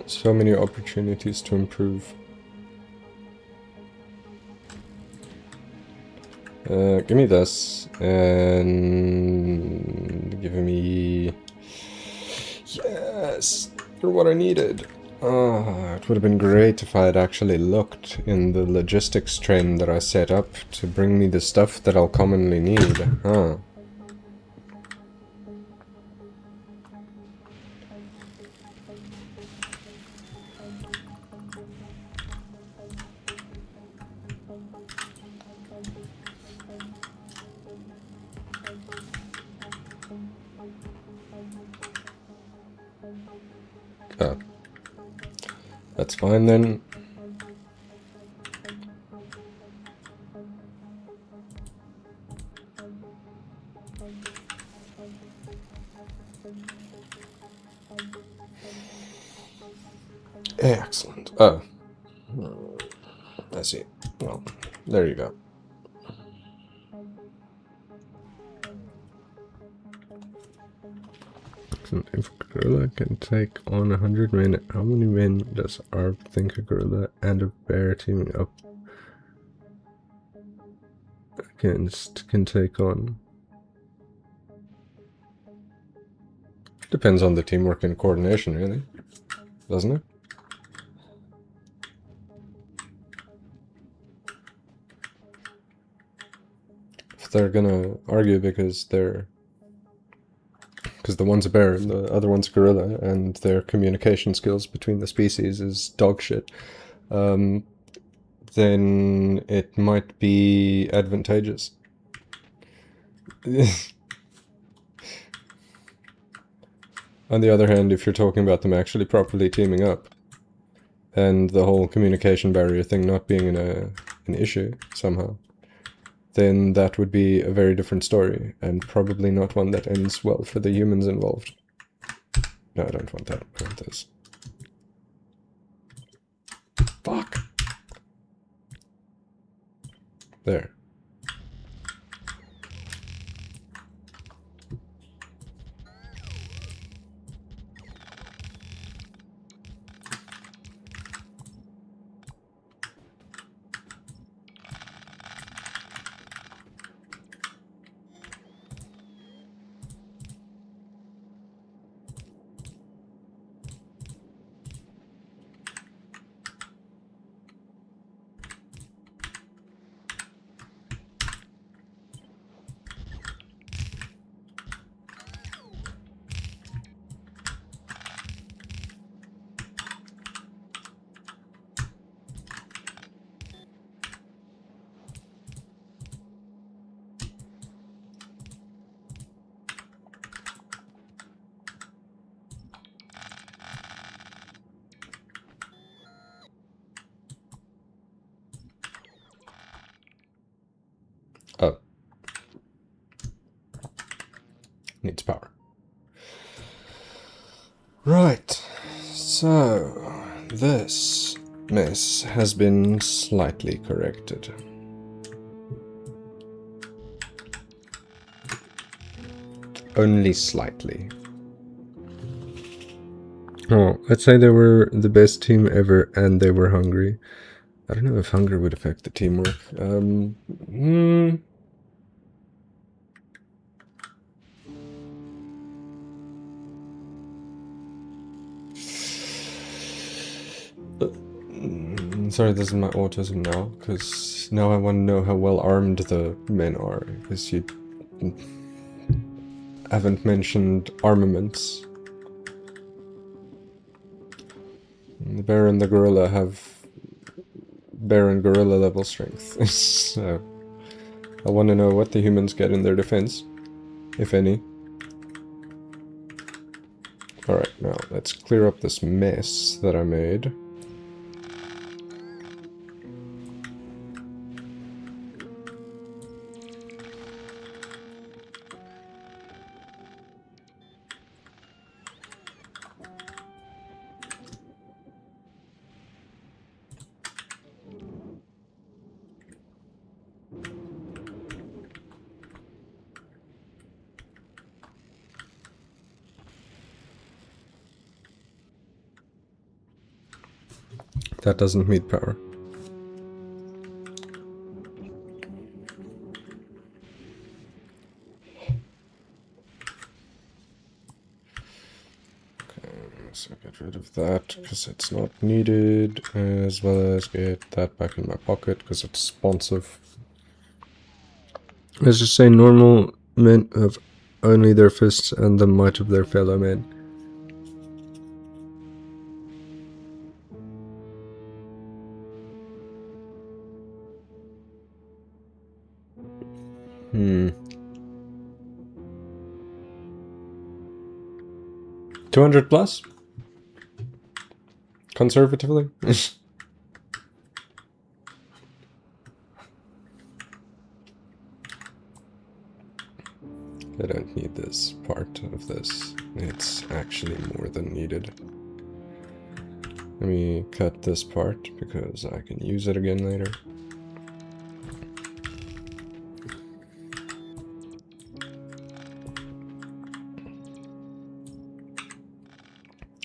So many opportunities to improve. Give me this, and give me... Yes! You're what I needed! It would have been great if I had actually looked in the logistics train that I set up to bring me the stuff that I'll commonly need, huh? Oh. That's fine then. Excellent. Oh. I see. Well, there you go. If a gorilla can take on 100 men, how many men does Arb think a gorilla and a bear teaming up against can take on? Depends on the teamwork and coordination, really, doesn't it? If they're gonna argue because the one's a bear and the other one's a gorilla, and their communication skills between the species is dog shit, then it might be advantageous. On the other hand, if you're talking about them actually properly teaming up, and the whole communication barrier thing not being an issue somehow, then that would be a very different story, and probably not one that ends well for the humans involved. No, I don't want that. I want this. Fuck! There. Oh. Needs power. Right. So, this mess has been slightly corrected. Only slightly. Oh, let's say they were the best team ever and they were hungry. I don't know if hunger would affect the teamwork. Sorry, this is my autism now, because now I want to know how well armed the men are, because you haven't mentioned armaments. The bear and the gorilla have bear and gorilla level strength, so I want to know what the humans get in their defense, if any. Alright, now let's clear up this mess that I made. That doesn't meet power. Okay, so get rid of that because it's not needed, as well as get that back in my pocket because it's responsive. Let's just say normal men have only their fists and the might of their fellow men. Hmm. 200 plus? Conservatively? I don't need this part of this. It's actually more than needed. Let me cut this part because I can use it again later.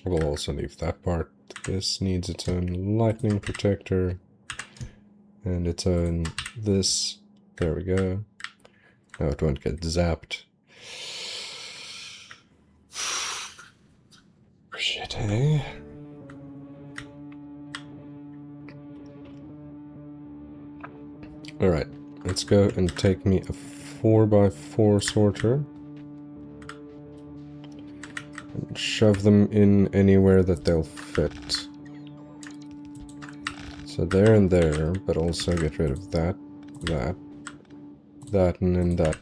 We'll also leave that part. This needs its own lightning protector. And its own this. There we go. Now it won't get zapped. Shit, eh? Alright, let's go and take me a 4x4 sorter. And shove them in anywhere that they'll fit. So there and there, but also get rid of that, that, and that.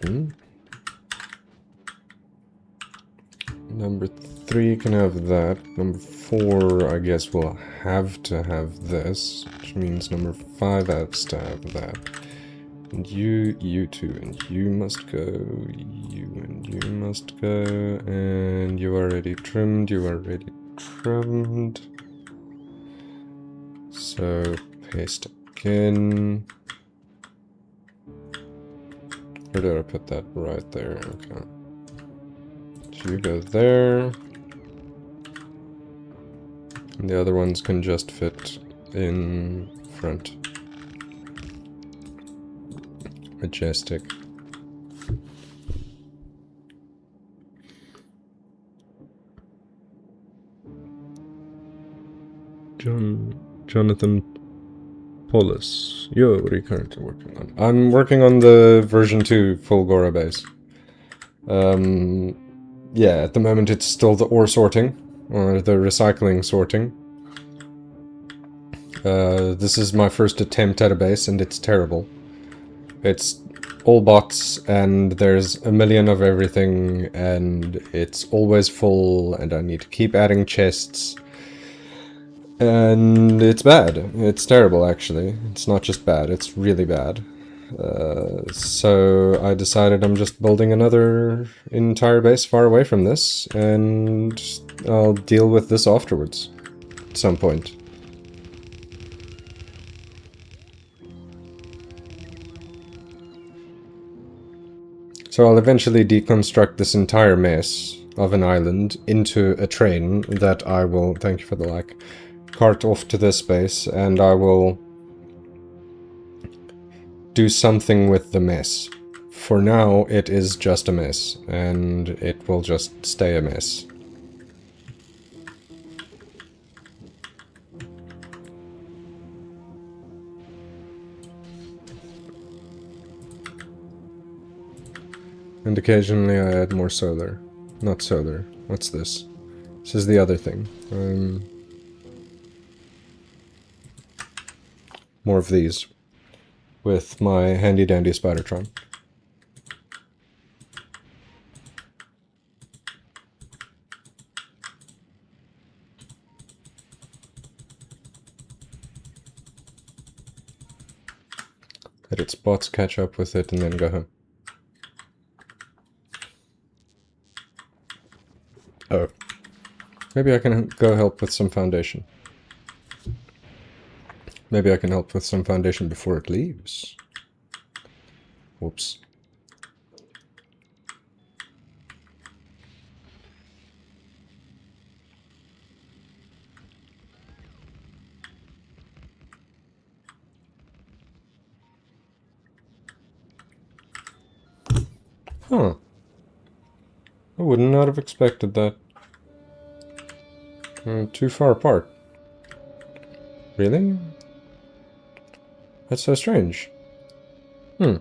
Number 3 can have that. Number 4, I guess, will have to have this, which means number 5 has to have that. And you two, and you must go, you and you must go, and you are already trimmed, So, paste again. Where did I put that? Right there, okay. So you go there. And the other ones can just fit in front. Majestic. Jonathan Polis. Yo, what are you currently working on? I'm working on the version 2 Fulgora base. Yeah, at the moment it's still the ore sorting, or the recycling sorting. This is my first attempt at a base, and it's terrible. It's all bots, and there's a million of everything, and it's always full, and I need to keep adding chests. And it's bad. It's terrible, actually. It's not just bad, it's really bad. So I decided I'm just building another entire base far away from this, and I'll deal with this afterwards, at some point. So I'll eventually deconstruct this entire mess of an island into a train that I will, thank you for the like, cart off to this base, and I will do something with the mess. For now, it is just a mess, and it will just stay a mess. And occasionally I add more solar. Not solar. What's this? This is the other thing. More of these. With my handy-dandy Spidertron. Let its bots catch up with it and then go home. Oh. Maybe I can go help with some foundation. Maybe I can help with some foundation before it leaves. Whoops. Huh. I would not have expected that. Too far apart. Really? That's so strange. Let's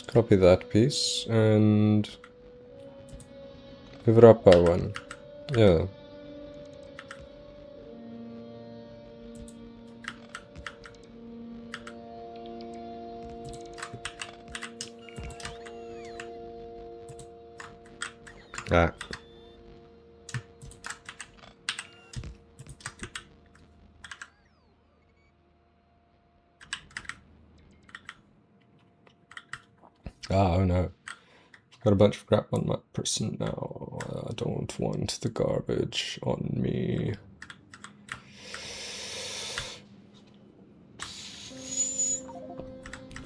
copy that piece and move it up by one. Yeah. Ah. Oh no. Got a bunch of crap on my person now. I don't want the garbage on me.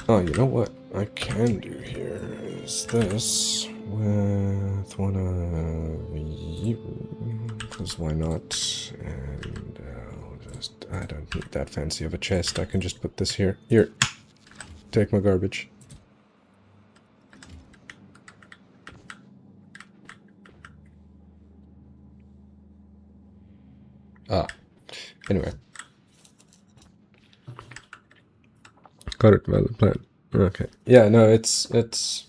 Oh, you know what I can do here is this. with one of you, because why not? And I don't need that fancy of a chest. I can just put this here. Here, take my garbage. Anyway. Got it, well planned. Okay. Yeah, no, it's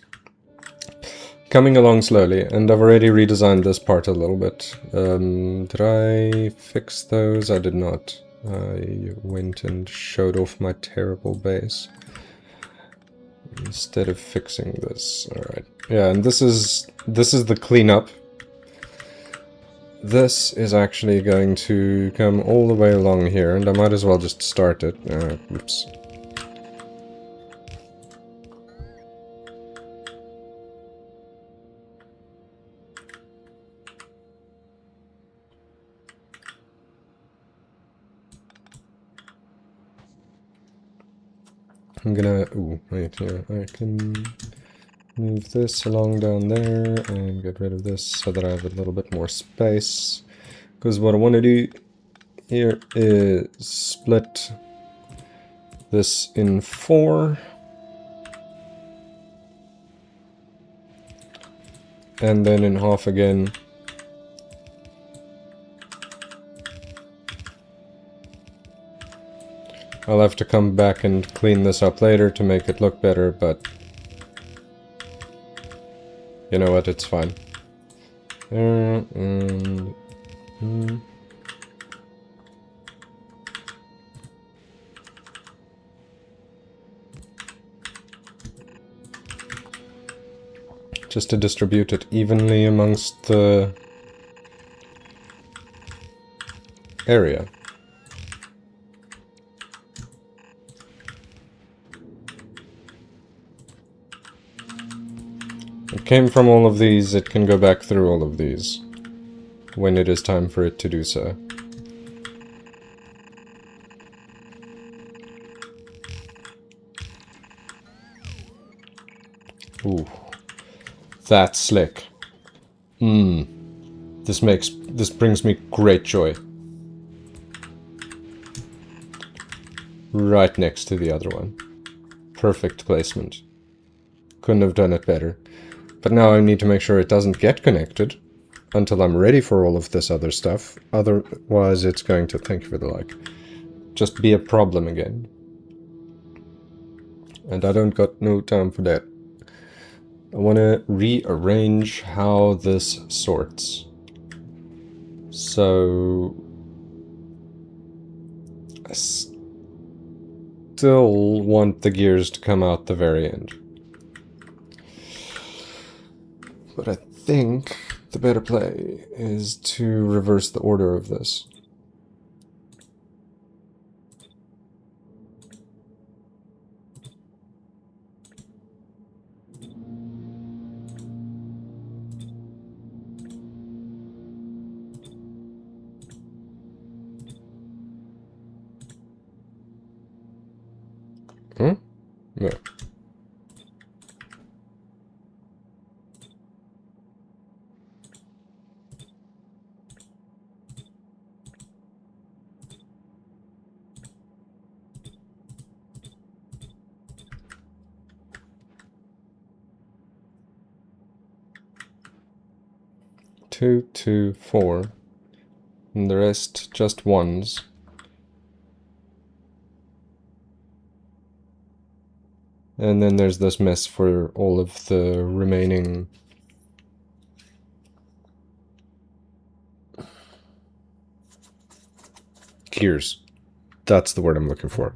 coming along slowly, and I've already redesigned this part a little bit. Did I fix those? I did not. I went and showed off my terrible base instead of fixing this. Alright. Yeah, and this is the cleanup. This is actually going to come all the way along here, and I might as well just start it. Oops. I'm gonna... Ooh, wait, here. I can move this along down there and get rid of this so that I have a little bit more space. Because what I want to do here is split this in 4. And then in half again. I'll have to come back and clean this up later to make it look better, but you know what, it's fine. Just to distribute it evenly amongst the area. It came from all of these, it can go back through all of these when it is time for it to do so. Ooh, that's slick. This brings me great joy. Right next to the other one. Perfect placement. Couldn't have done it better. But now I need to make sure it doesn't get connected until I'm ready for all of this other stuff. Otherwise it's going to, thank you for the like, just be a problem again. And I don't got no time for that. I want to rearrange how this sorts. So I still want the gears to come out the very end. But I think the better play is to reverse the order of this. No. 2, 2, 4, and the rest just ones. And then there's this mess for all of the remaining gears. That's the word I'm looking for.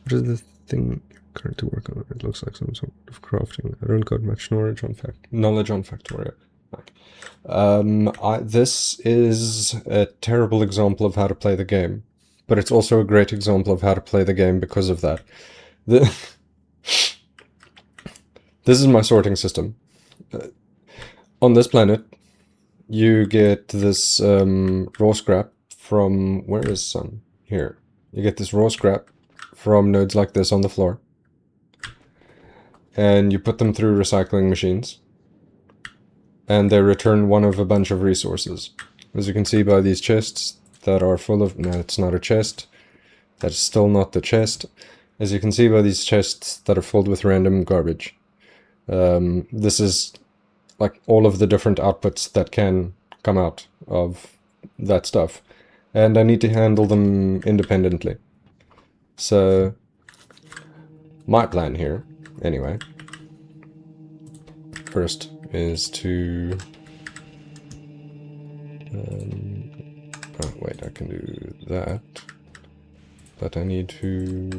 What is the thing you're currently working on? It looks like some sort of crafting. I don't got much knowledge on Factorio. This is a terrible example of how to play the game, but it's also a great example of how to play the game because of that. This is my sorting system. On this planet, you get this raw scrap from... Where is some? Here. You get this raw scrap from nodes like this on the floor. And you put them through recycling machines. and they return one of a bunch of resources. As you can see by these chests that are full of... No, it's not a chest. That's still not the chest. As you can see by these chests that are filled with random garbage. This is like all of the different outputs that can come out of that stuff. And I need to handle them independently. So, my plan here, anyway, first is to... oh, wait, I can do that. But I need to...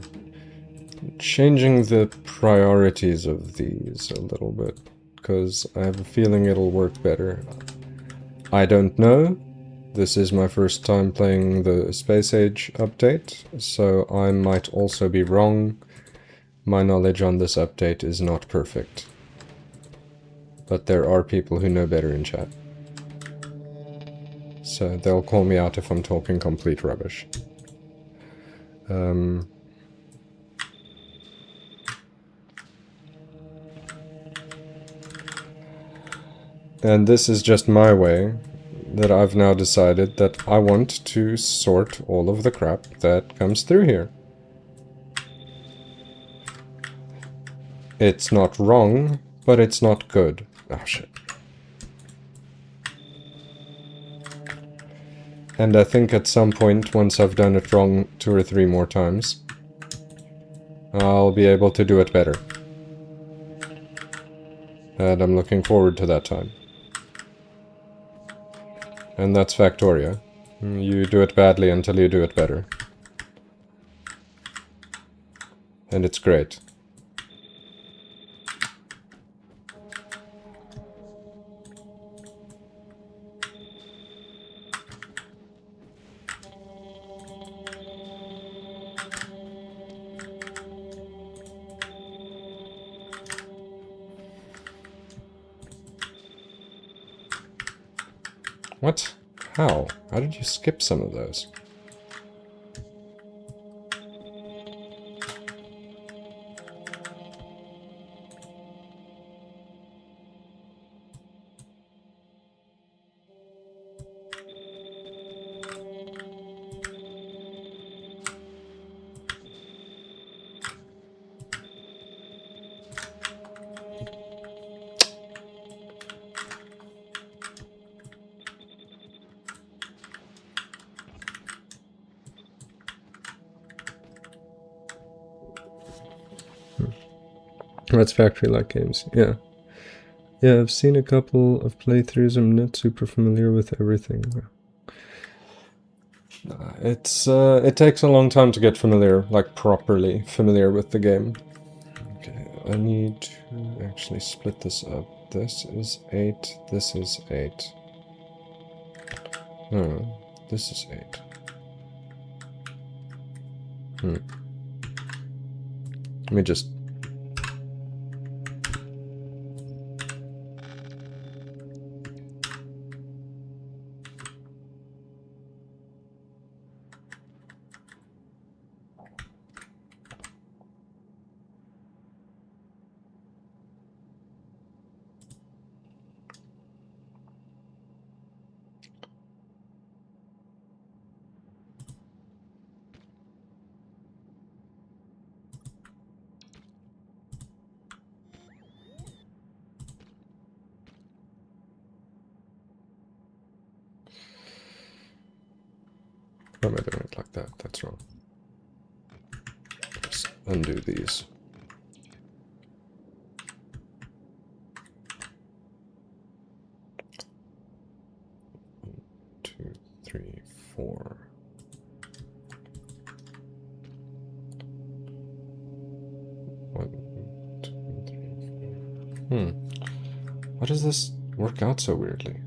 changing the priorities of these a little bit, because I have a feeling it'll work better. I don't know. This is my first time playing the Space Age update, so I might also be wrong. My knowledge on this update is not perfect. But there are people who know better in chat. So they'll call me out if I'm talking complete rubbish. And this is just my way that I've now decided that I want to sort all of the crap that comes through here. It's not wrong, but it's not good. Oh shit. And I think at some point, once I've done it wrong 2 or 3 more times, I'll be able to do it better. And I'm looking forward to that time. And that's Factorio. You do it badly until you do it better. And it's great. What? How? How did you skip some of those? That's factory-like games, yeah. Yeah, I've seen a couple of playthroughs. I'm not super familiar with everything. It takes a long time to get familiar, like properly familiar with the game. Okay, I need to actually split this up. This is 8, this is 8. No, this is 8. Let me just... Why am I doing it like that? That's wrong. Just undo these. One, 2, 3, 4. One, 2, 3, 4. Why does this work out so weirdly?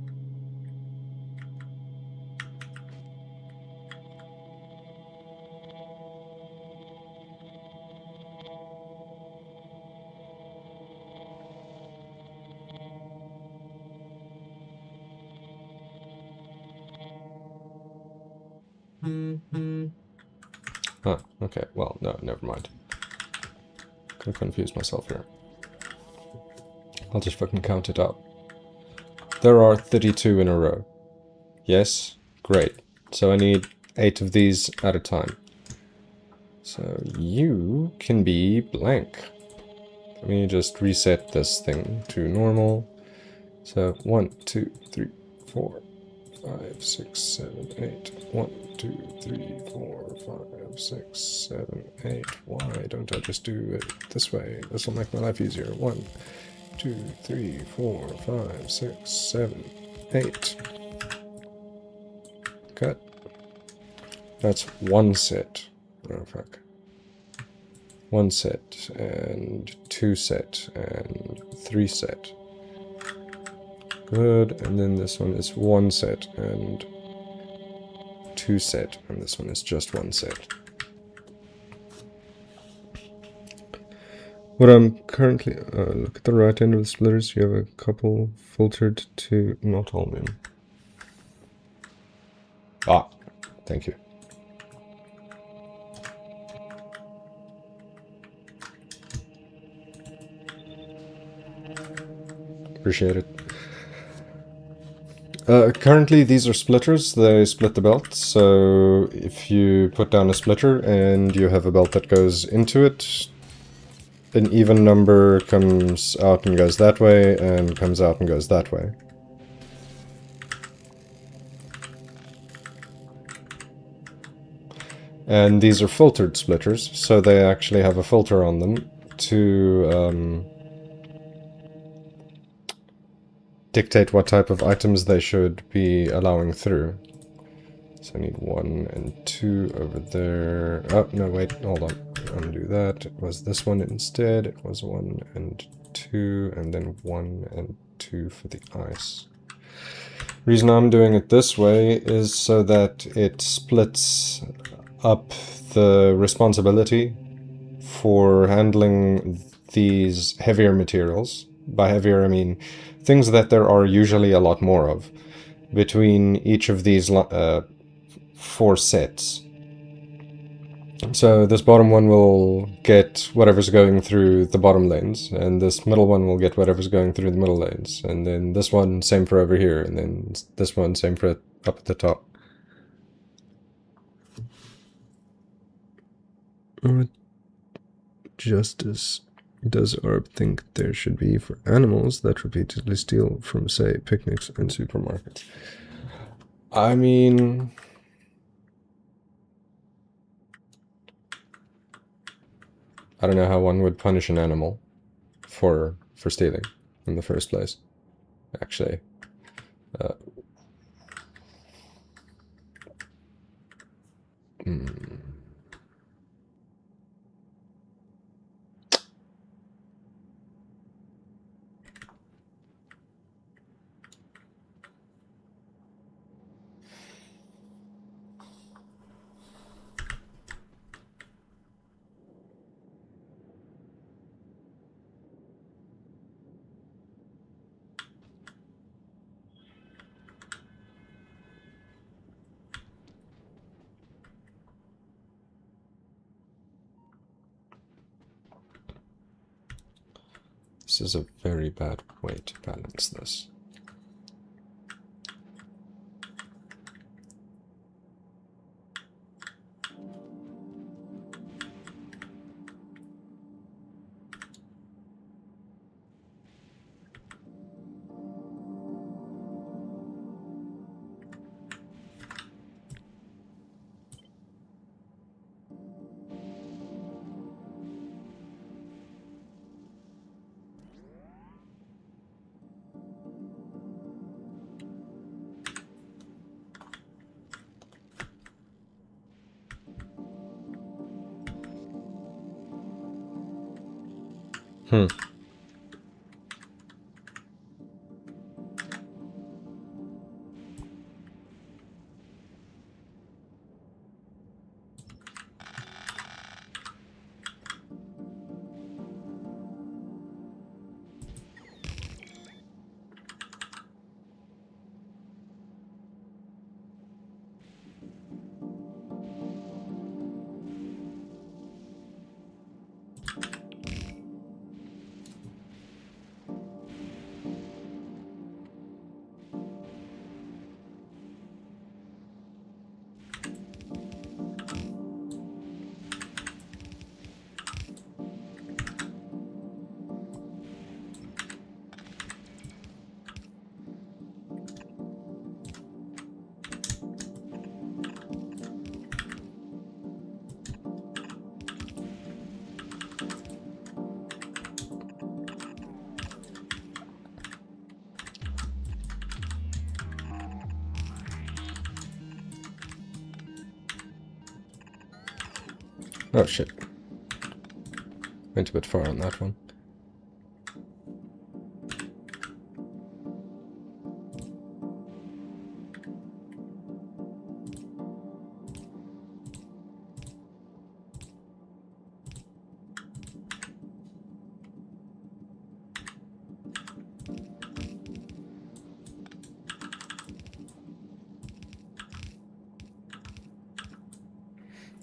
Huh, okay, well, no, never mind. Could confuse myself here. I'll just fucking count it out. There are 32 in a row. Yes? Great. So I need 8 of these at a time. So you can be blank. Let me just reset this thing to normal. So 1, 2, 3, 4, 5, 6, 7, 8. 1, 2, 3, 4, 5, 6, 7, 8. Why don't I just do it this way? This will make my life easier. 1, 2, 3, 4, 5, 6, 7, 8. Cut. That's one set. Oh, fuck. One set, and 2 set, and 3 set. Good, and then this one is 1 set, and 2 set, and this one is just 1 set. What I'm currently... look at the right end of the splitters, you have a couple filtered to not all in. Ah, thank you. Appreciate it. Currently these are splitters, they split the belt, so if you put down a splitter and you have a belt that goes into it, an even number comes out and goes that way, and comes out and goes that way. And these are filtered splitters, so they actually have a filter on them to dictate what type of items they should be allowing through. So I need 1 and 2 over there. Oh, no, wait, hold on. Undo that. It was this one instead. It was 1 and 2, and then 1 and 2 for the ice. Reason I'm doing it this way is so that it splits up the responsibility for handling these heavier materials. By heavier, I mean things that there are usually a lot more of between each of these 4 sets. So this bottom one will get whatever's going through the bottom lanes, and this middle one will get whatever's going through the middle lanes, and then this one, same for over here, and then this one, same for up at the top. What justice does Arb think there should be for animals that repeatedly steal from, say, picnics and supermarkets? I mean... I don't know how one would punish an animal for stealing in the first place, actually. This is a very bad way to balance this. Hmm. Oh shit. Went a bit far on that one.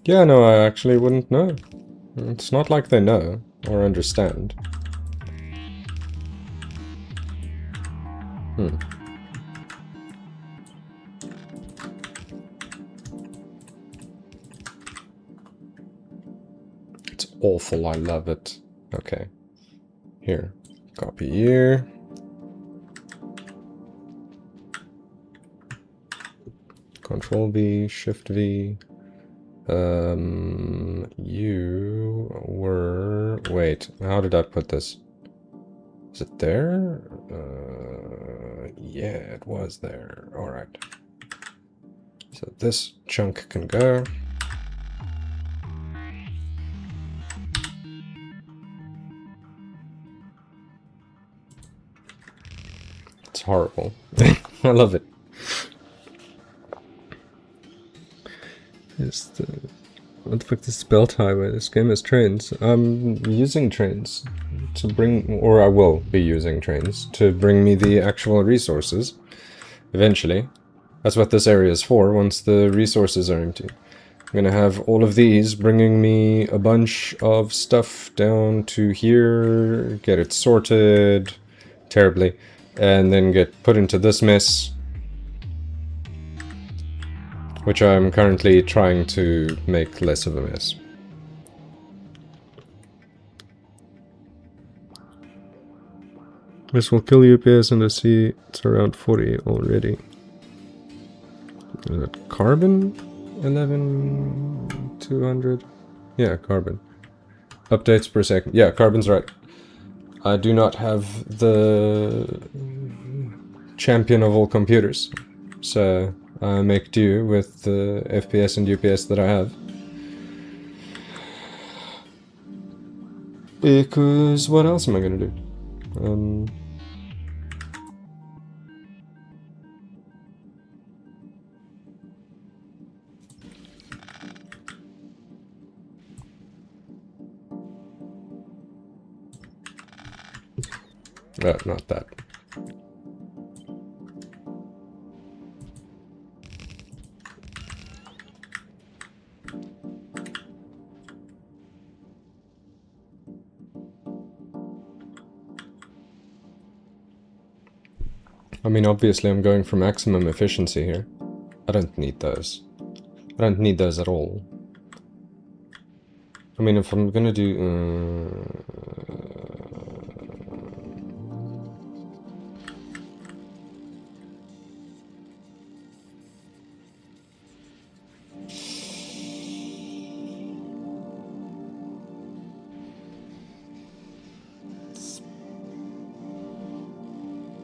Yeah, no, I actually wouldn't know. It's not like they know or understand. It's awful, I love it. Okay. Here. Copy here. Control V, Shift V. You were... Wait, how did I put this? Is it there? Yeah, it was there. Alright. So this chunk can go. It's horrible. I love it. What the fuck is Belt Highway? This game has trains. I'm using trains to bring, or I will be using trains to bring me the actual resources. Eventually. That's what this area is for, once the resources are empty. I'm gonna have all of these bringing me a bunch of stuff down to here, get it sorted terribly, and then get put into this mess, which I'm currently trying to make less of a mess. This will kill UPS, and I see it's around 40 already. Is it carbon? 11,200? Yeah, carbon. Updates per second. Yeah, carbon's right. I do not have the champion of all computers, so I make do with the FPS and UPS that I have. Because what else am I gonna do? Not that. I mean, obviously I'm going for maximum efficiency here. I don't need those. I don't need those at all. I mean, if I'm gonna do...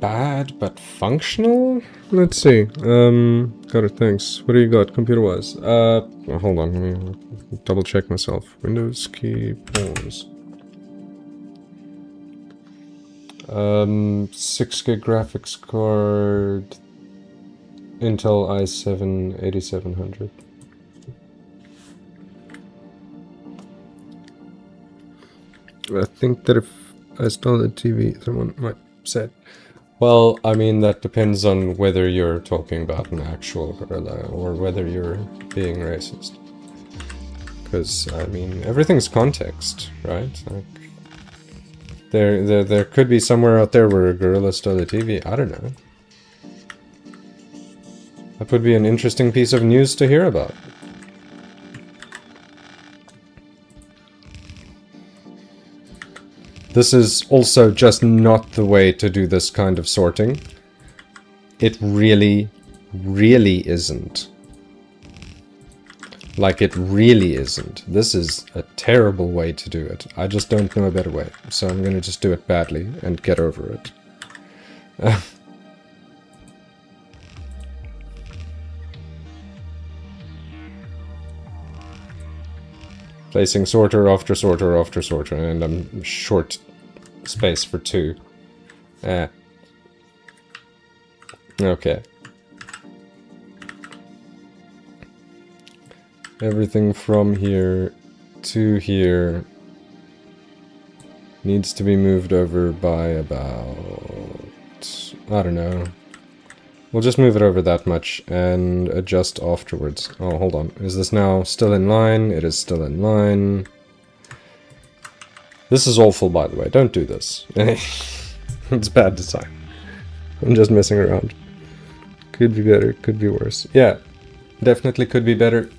bad, but functional? Let's see. Got it, thanks. What do you got, computer-wise? Hold on, let me double-check myself. Windows key, pause. 6 gig graphics card, Intel i7 8700. I think that if I stole the TV, someone might say, well, I mean, that depends on whether you're talking about an actual gorilla or whether you're being racist. Because, I mean, everything's context, right? Like, there could be somewhere out there where a gorilla stole a TV. I don't know. That would be an interesting piece of news to hear about. This is also just not the way to do this kind of sorting. It really, really isn't. Like, it really isn't. This is a terrible way to do it. I just don't know a better way. So I'm gonna just do it badly and get over it. Placing sorter after sorter after sorter, and I'm short space for 2. Okay. Everything from here to here needs to be moved over by about... I don't know. We'll just move it over that much and adjust afterwards. Oh, hold on. Is this now still in line? It is still in line. This is awful, by the way. Don't do this. It's bad design. I'm just messing around. Could be better, could be worse. Yeah, definitely could be better.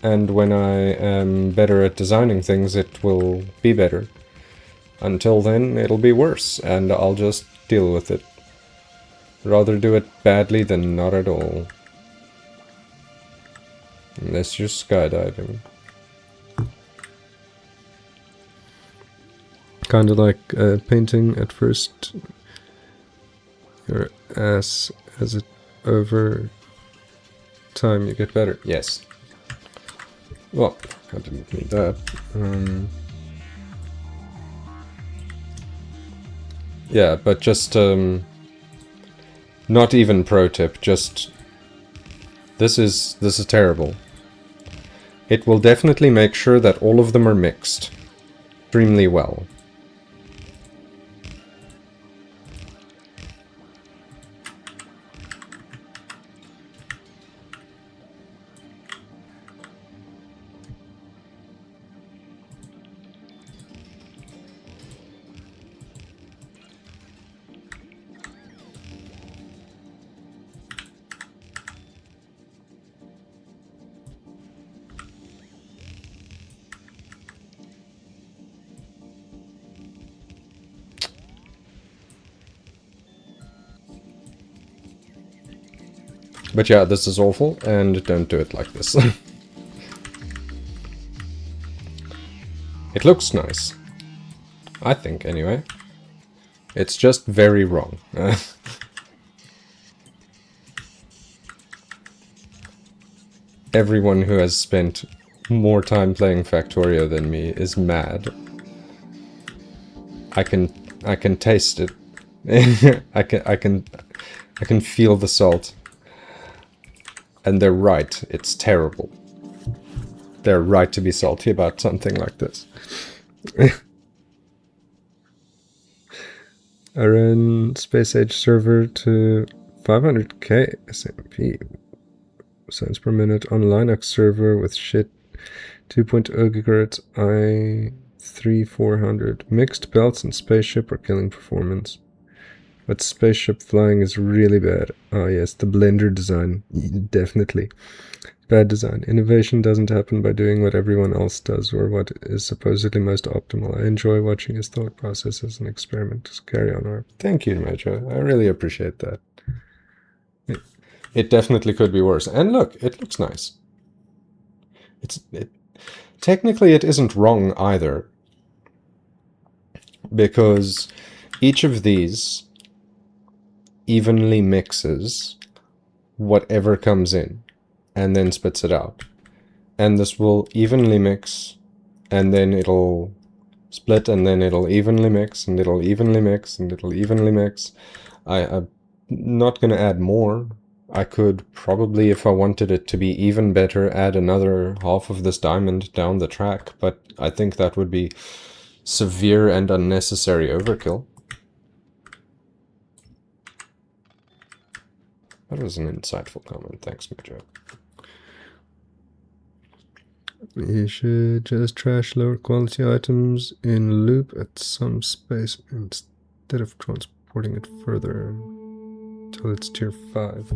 And when I am better at designing things, it will be better. Until then, it'll be worse, and I'll just deal with it. Rather do it badly than not at all. Unless you're skydiving. Kinda like painting at first. Your ass as it over time you get better. Yes. Well, I didn't need that. Yeah, but just not even pro tip, just this is terrible. It will definitely make sure that all of them are mixed extremely well. But yeah, this is awful, and don't do it like this. It looks nice. I think, anyway. It's just very wrong. Everyone who has spent more time playing Factorio than me is mad. I can taste it. I can feel the salt. And they're right, it's terrible. They're right to be salty about something like this. I ran Space Age server to 500k SMP signs per minute on Linux server with shit 2.0 gigahertz i3-400. Mixed belts and spaceship are killing performance. But spaceship flying is really bad. Oh yes, the blender design. Definitely. Bad design. Innovation doesn't happen by doing what everyone else does or what is supposedly most optimal. I enjoy watching his thought processes and experiments. Carry on, Arp. Thank you, Mojo. I really appreciate that. It definitely could be worse. And look, it looks nice. Technically, it isn't wrong either. Because each of these evenly mixes whatever comes in and then spits it out. And this will evenly mix and then it'll split and then it'll evenly mix and it'll evenly mix and it'll evenly mix. I'm not going to add more. I could probably, if I wanted it to be even better, add another half of this diamond down the track, but I think that would be severe and unnecessary overkill. That was an insightful comment. Thanks, Mojo. You should just trash lower quality items in loop at some space instead of transporting it further until it's tier 5.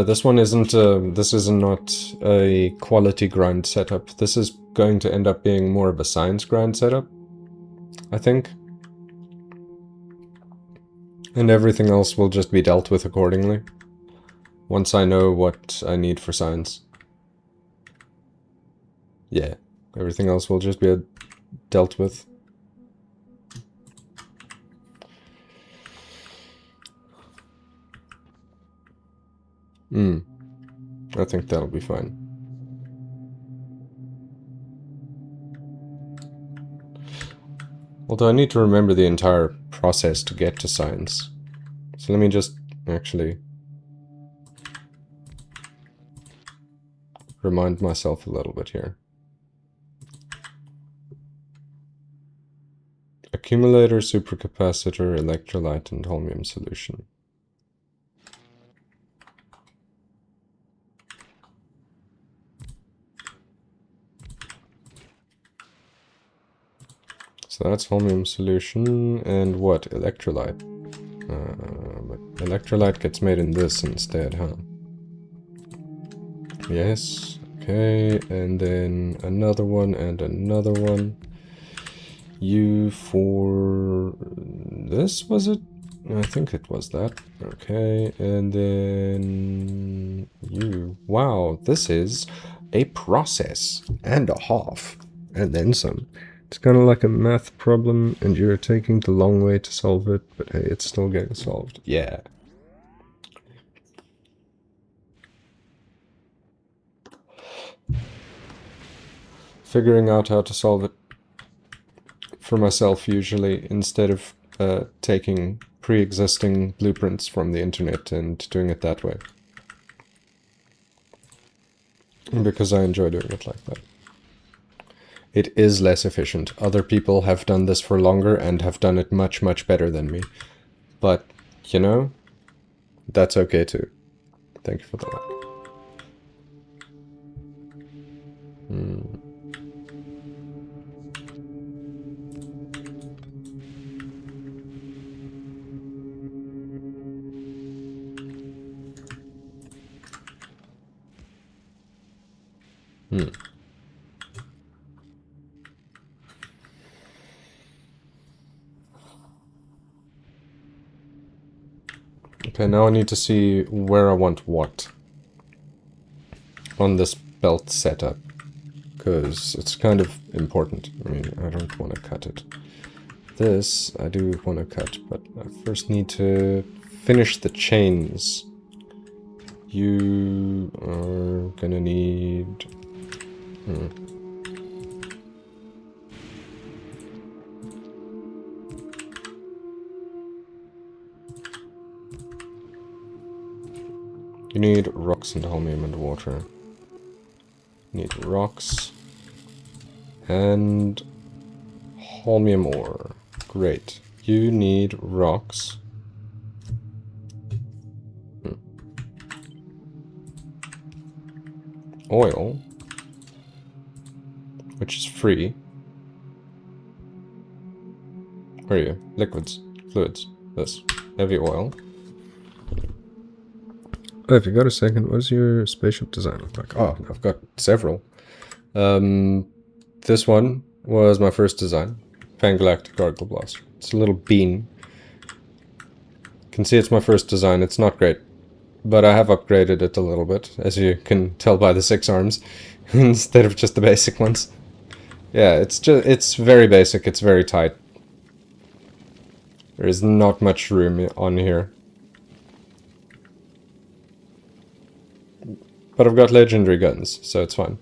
This one isn't, this is not a quality grind setup. This is going to end up being more of a science grind setup, I think. And everything else will just be dealt with accordingly. Once I know what I need for science. Yeah, everything else will just be dealt with. I think that'll be fine. Although I need to remember the entire process to get to science. So let me just actually remind myself a little bit here. Accumulator, supercapacitor, electrolyte, and holmium solution. So that's holmium solution, and what? Electrolyte. But electrolyte gets made in this instead, huh? Yes, okay, and then another one and another one. U for this, was it? I think it was that. Okay, and then U. Wow, this is a process and a half, and then some. It's kind of like a math problem, and you're taking the long way to solve it, but hey, it's still getting solved. Yeah. Figuring out how to solve it for myself usually, instead of taking pre-existing blueprints from the internet and doing it that way. Because I enjoy doing it like that. It is less efficient. Other people have done this for longer and have done it much, much better than me. But, you know, that's okay too. Thank you for that. Okay, now I need to see where I want what on this belt setup, because it's kind of important. I mean, I don't want to cut it. This I do want to cut, but I first need to finish the chains. You are gonna need... You need rocks and holmium and water. You need rocks and holmium ore. Great. You need rocks. Oil, which is free. Where are you? Liquids, fluids, this. Heavy oil. Oh, if you got a second, what does your spaceship design look like? Oh, I've got several. This one was my first design. Pangalactic Gargle Blaster. It's a little bean. You can see it's my first design. It's not great, but I have upgraded it a little bit, as you can tell by the 6 arms, instead of just the basic ones. Yeah, it's very basic. It's very tight. There is not much room on here. But I've got legendary guns, so it's fine.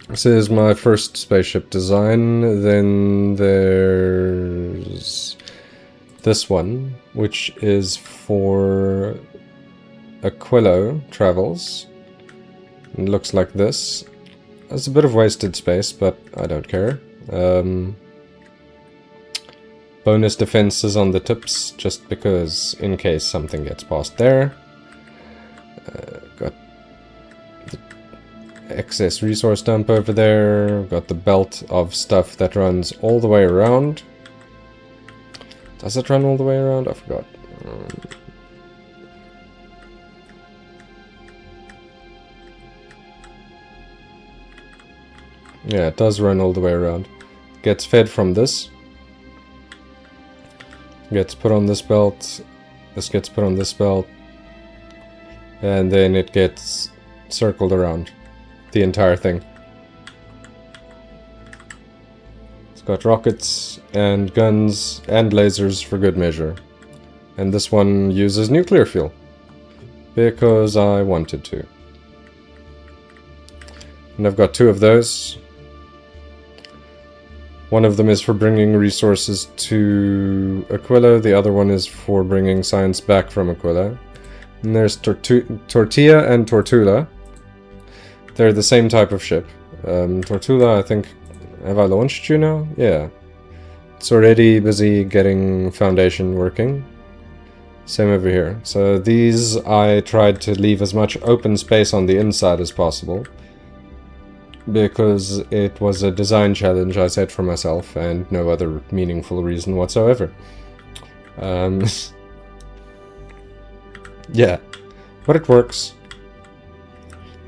This is my first spaceship design. Then there's this one, which is for Aquilo travels. It looks like this. It's a bit of wasted space, but I don't care. Bonus defenses on the tips, just because in case something gets past there. Got the excess resource dump over there. Got the belt of stuff that runs all the way around. Does it run all the way around? I forgot. Yeah, it does run all the way around. Gets fed from this. Gets put on this belt. This gets put on this belt. And then it gets circled around the entire thing. It's got rockets and guns and lasers for good measure. And this one uses nuclear fuel. Because I wanted to. And I've got 2 of those. One of them is for bringing resources to Aquila, the other one is for bringing science back from Aquila. And there's Tortilla and Tortula. They're the same type of ship. Tortula, I think... Have I launched you now? Yeah. It's already busy getting Foundation working. Same over here. So these I tried to leave as much open space on the inside as possible, because it was a design challenge I set for myself and no other meaningful reason whatsoever. Yeah, but it works.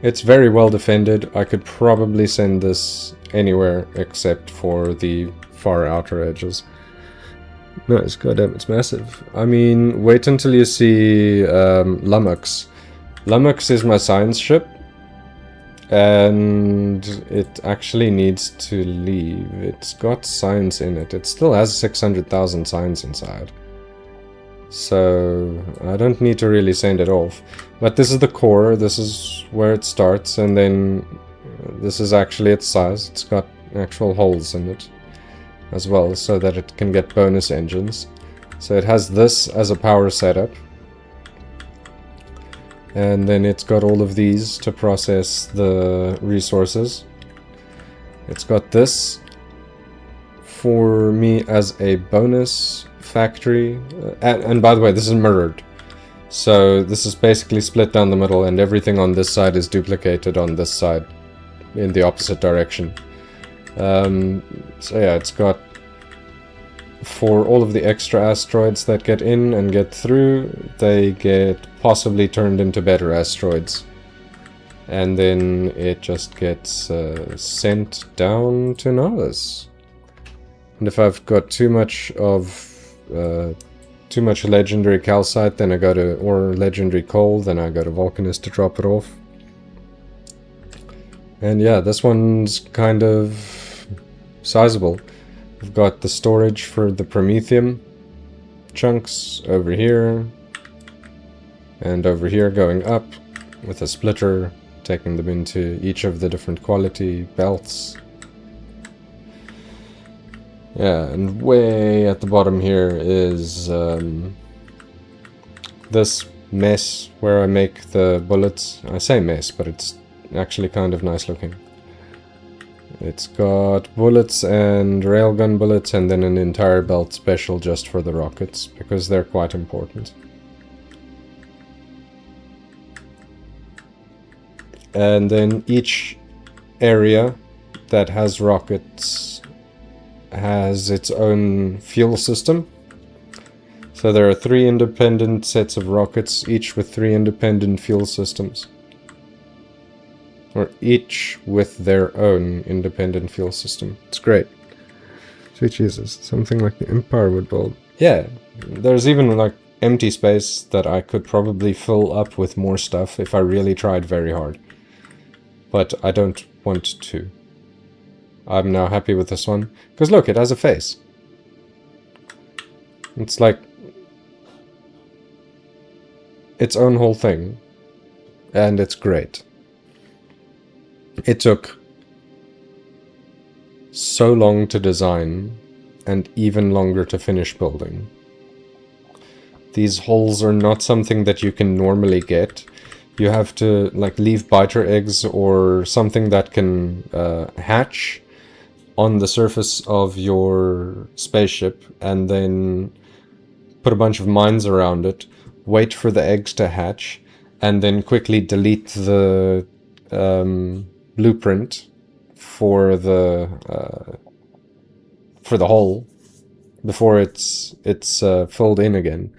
It's very well defended. I could probably send this anywhere except for the far outer edges. Nice, goddamn, it's massive. I mean, wait until you see Lummox. Lummox is my science ship, and it actually needs to leave. It's got science in it. It still has 600,000 science inside. So I don't need to really send it off. But this is the core, this is where it starts, and then this is actually its size. It's got actual holes in it as well, so that it can get bonus engines. So it has this as a power setup. And then it's got all of these to process the resources. It's got this for me as a bonus factory. And by the way, this is mirrored. So this is basically split down the middle, and everything on this side is duplicated on this side in the opposite direction. So yeah, it's got for all of the extra asteroids that get in and get through, they get possibly turned into better asteroids. And then it just gets sent down to Nahus. And if I've got too much legendary calcite, then I go to, or legendary coal, then I go to Vulcanus to drop it off. And yeah, this one's kind of sizable. We've got the storage for the Promethium chunks over here, and over here going up with a splitter, taking them into each of the different quality belts. Yeah, and way at the bottom here is this mess where I make the bullets. I say mess, but it's actually kind of nice looking. It's got bullets and railgun bullets, and then an entire belt special just for the rockets, because they're quite important. And then each area that has rockets has its own fuel system. So there are 3 independent sets of rockets, each with 3 independent fuel systems. Or each with their own independent fuel system. It's great. Sweet Jesus, something like the Empire would build. Yeah, there's even like empty space that I could probably fill up with more stuff if I really tried very hard. But I don't want to. I'm now happy with this one. Because look, it has a face. It's like its own whole thing. And it's great. It took so long to design, and even longer to finish building. These holes are not something that you can normally get. You have to like leave biter eggs or something that can hatch on the surface of your spaceship, and then put a bunch of mines around it, wait for the eggs to hatch, and then quickly delete the blueprint for the hole before it's filled in again.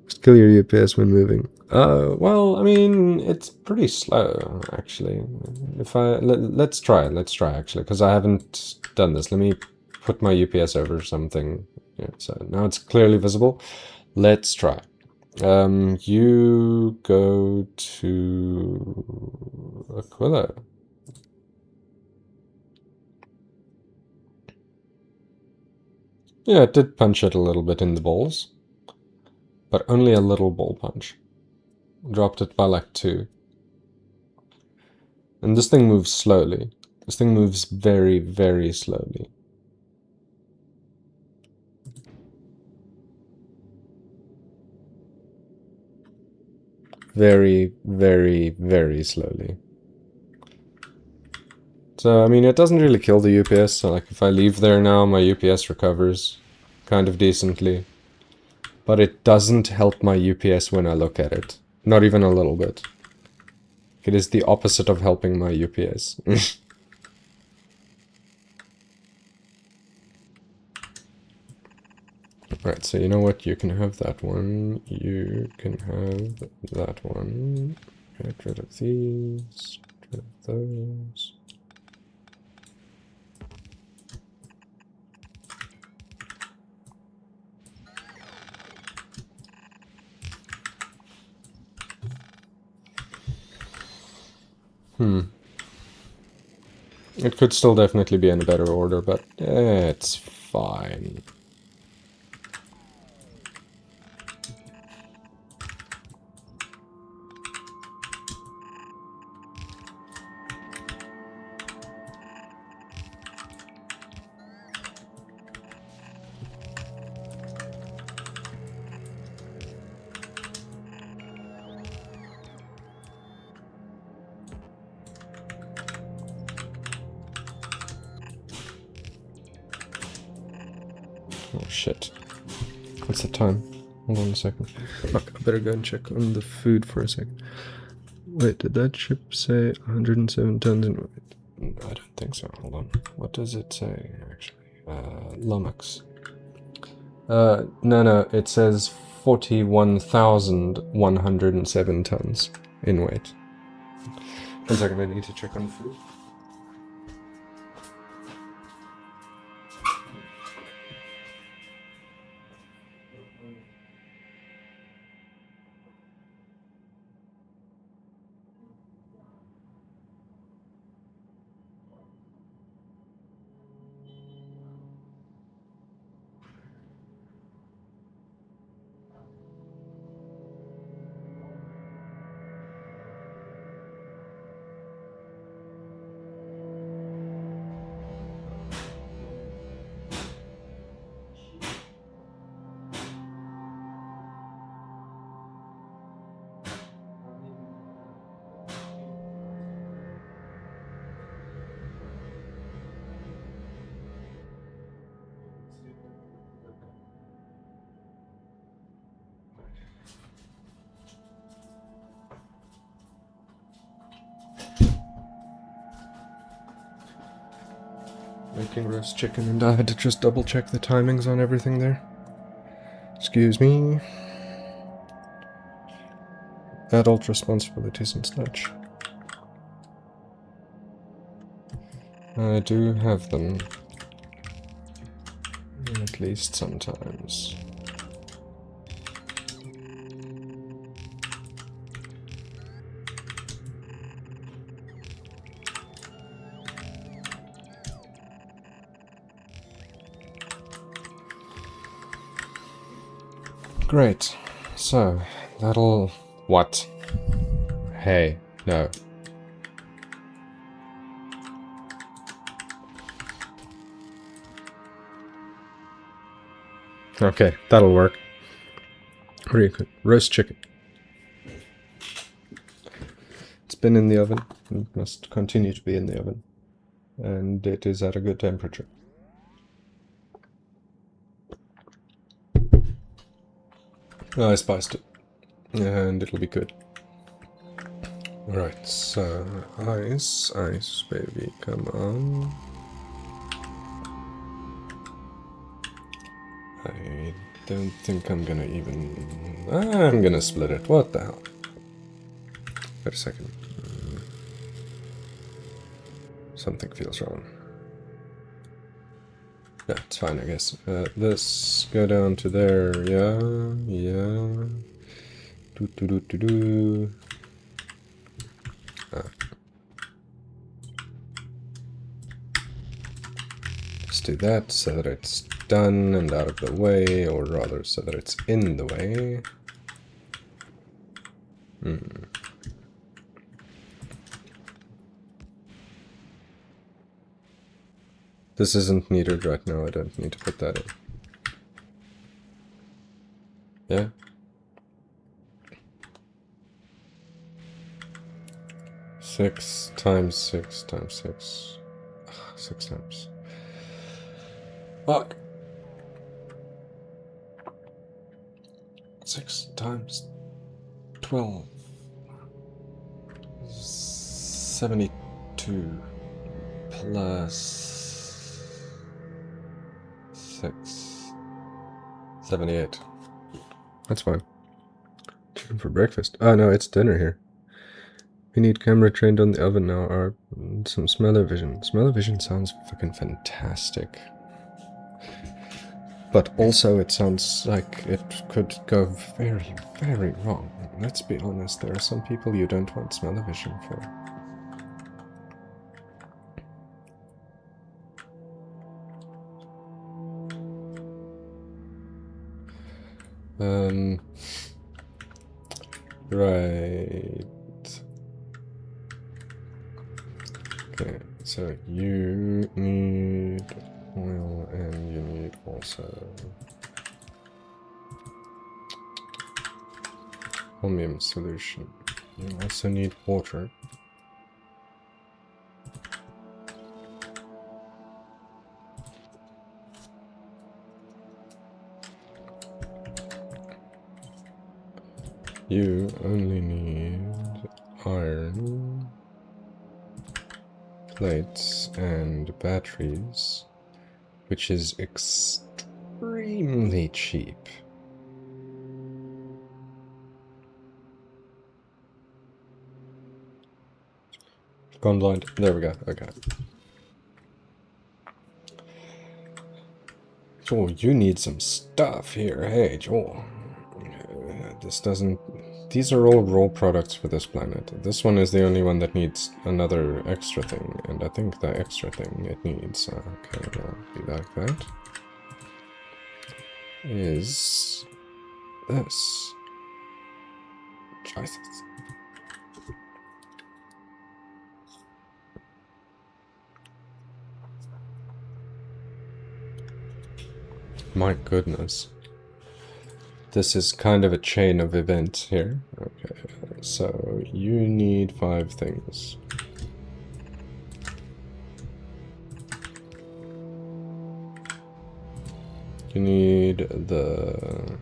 Just kill your UPS when moving. Well, I mean, it's pretty slow actually. If let's try actually, because I haven't done this. Let me put my UPS over something. Yeah, so now it's clearly visible. Let's try. You go to Aquila. Yeah, it did punch it a little bit in the balls, but only a little ball punch. Dropped it by like 2. And this thing moves slowly. This thing moves very, very slowly. Very, very, very slowly. So, I mean, it doesn't really kill the UPS. So, like, if I leave there now, my UPS recovers kind of decently. But it doesn't help my UPS when I look at it. Not even a little bit. It is the opposite of helping my UPS. Right, so you know what? You can have that one. You can have that one. Get rid of these. Get rid of those. It could still definitely be in a better order, but it's fine. Oh shit. What's the time? Hold on a second. Fuck, I better go and check on the food for a second. Wait, did that ship say 107 tons in... I don't think so. Hold on. What does it say, actually? Lummox. No, it says 41,107 tons in weight. 1 second, I need to check on the food. Making roast chicken, and I had to just double check the timings on everything there. Excuse me. Adult responsibilities and such. I do have them. At least sometimes. Great. So, that'll... What? Hey, no. Okay, that'll work. What do you cook? Roast chicken. It's been in the oven. It must continue to be in the oven. And it is at a good temperature. I spiced it. And it'll be good. Alright, so ice, baby, come on. I don't think I'm gonna even... I'm gonna split it. What the hell? Wait a second. Something feels wrong. Yeah, it's fine, I guess. This, go down to there. Yeah. Do. Let's do that so that it's done and out of the way, or rather so that it's in the way. This isn't needed right now, I don't need to put that in. Yeah? Six times 6 times 6. Ugh, 6 times. Fuck! 6 times 12. 72 plus 6. 78. That's fine. Chicken for breakfast. Oh no, it's dinner here. We need camera trained on the oven now, or some smell-o-vision. Smell-o-vision sounds fucking fantastic. But also it sounds like it could go very, very wrong. Let's be honest, there are some people you don't want smell-o-vision for. Right. Okay, so you need oil and you need also chromium solution. You also need water. You only need iron, plates, and batteries, which is extremely cheap. Gone blind. There we go. Okay. Joel, you need some stuff here. Hey, Joel. This doesn't... These are all raw products for this planet. This one is the only one that needs another extra thing, and I think the extra thing it needs, okay, I'll be like that, is this. Jesus. My goodness. This is kind of a chain of events here. Okay, so you need 5 things. You need the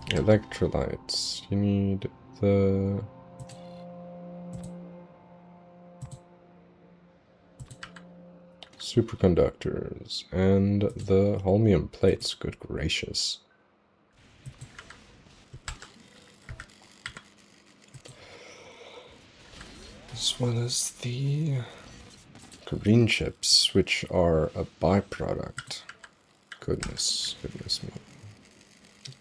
electrolytes. You need the superconductors and the holmium plates. Good gracious. As well as the green chips, which are a byproduct. Goodness me.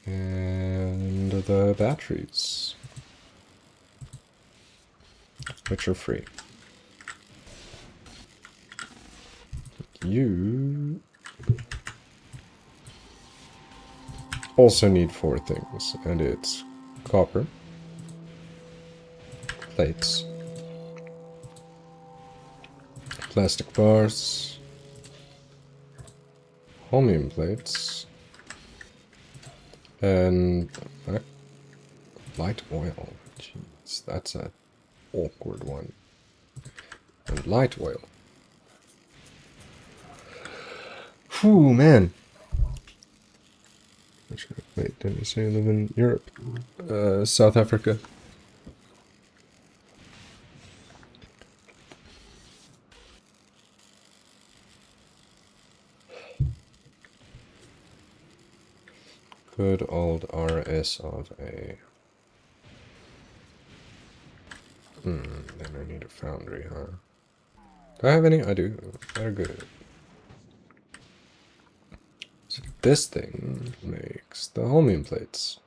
And the batteries, which are free. You also need 4 things, and it's copper, plates, plastic bars, holmium plates, and light oil. Jeez, that's an awkward one. And light oil. Whew, man. Wait, didn't you say you live in Europe? South Africa. Good old RS of A. Then I need a foundry, huh? Do I have any? I do. Very good. So this thing makes the holmium plates.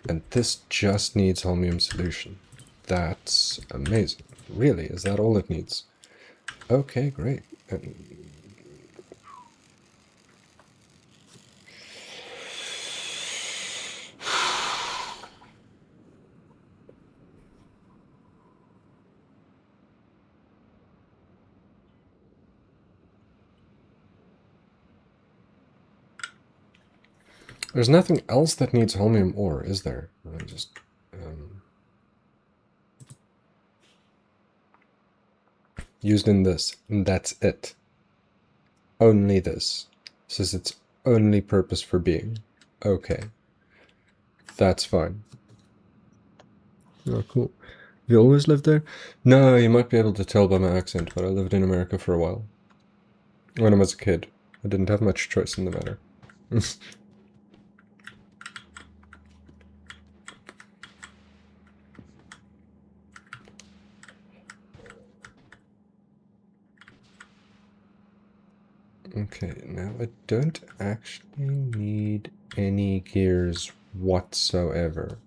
And this just needs holmium solution. That's amazing. Really? Is that all it needs? Okay, great. And There's nothing else that needs holmium ore, is there? Just used in this, and that's it. Only this. This is its only purpose for being. Okay. That's fine. Oh, cool. Have you always lived there? No, you might be able to tell by my accent, but I lived in America for a while. When I was a kid. I didn't have much choice in the matter. Okay, now I don't actually need any gears whatsoever.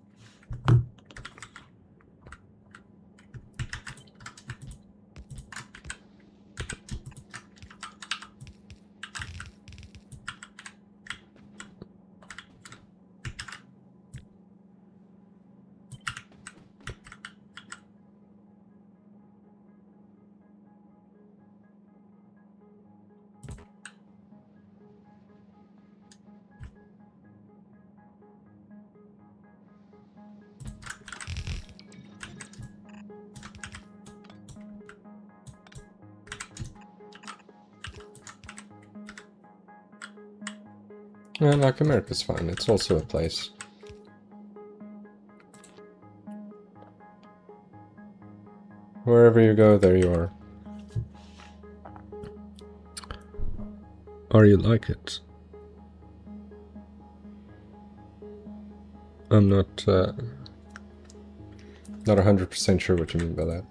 Yeah, like America's fine, it's also a place. Wherever you go, there you are. Or you like it. I'm not 100% sure what you mean by that.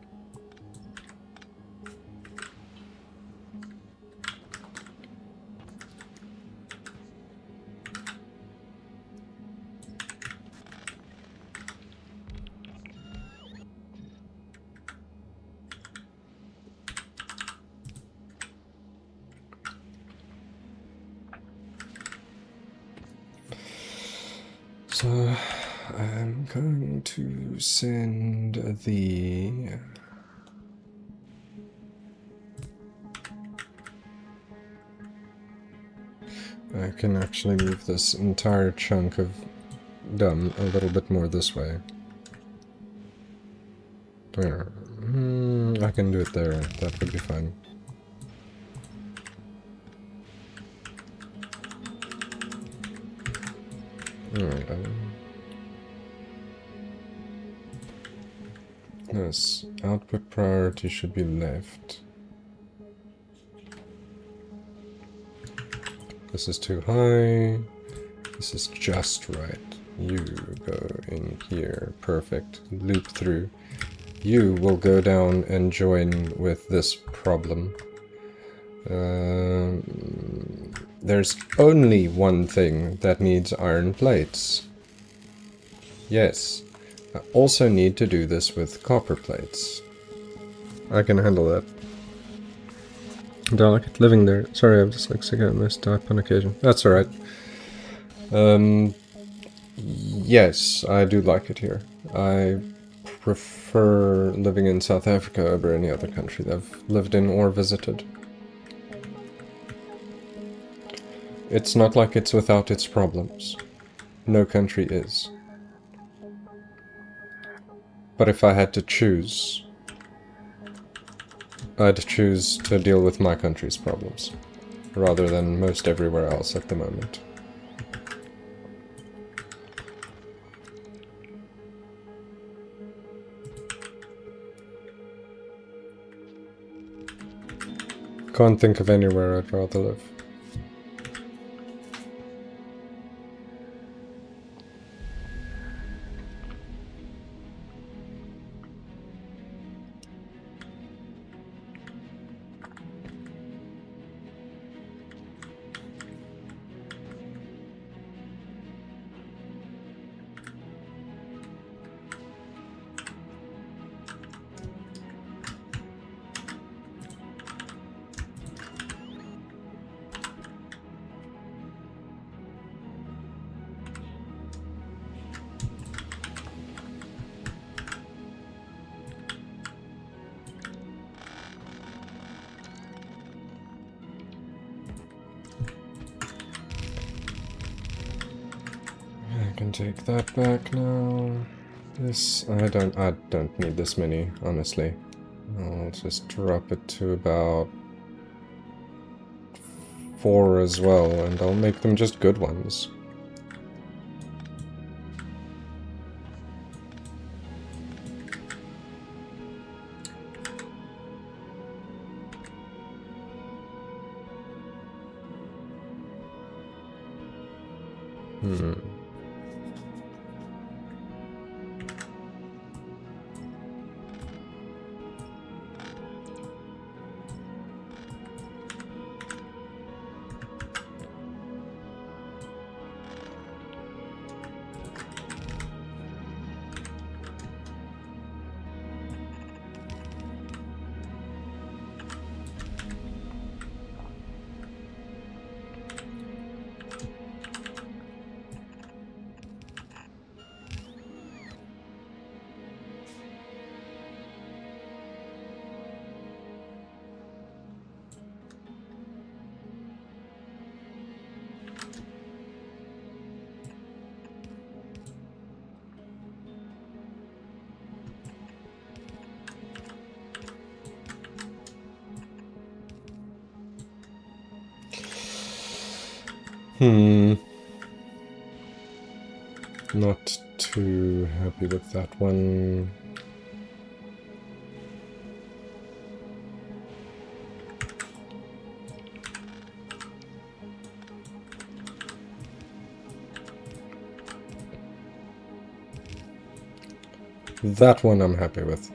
So, I'm going to send the... I can actually move this entire chunk of dumb a little bit more this way. There. I can do it there, that would be fine. Alright, this output priority should be left. This is too high. This is just right. You go in here. Perfect. Loop through. You will go down and join with this problem. There's only one thing that needs iron plates. Yes. I also need to do this with copper plates. I can handle that. Don't like it living there. Sorry, I'm just like sick of this type on occasion. That's alright. Yes, I do like it here. I prefer living in South Africa over any other country that I've lived in or visited. It's not like it's without its problems. No country is. But if I had to choose, I'd choose to deal with my country's problems, rather than most everywhere else at the moment. Can't think of anywhere I'd rather live. can take that back now. This, I don't need this many, honestly. I'll just drop it to about 4 as well, and I'll make them just good ones. Not too happy with that one. That one I'm happy with.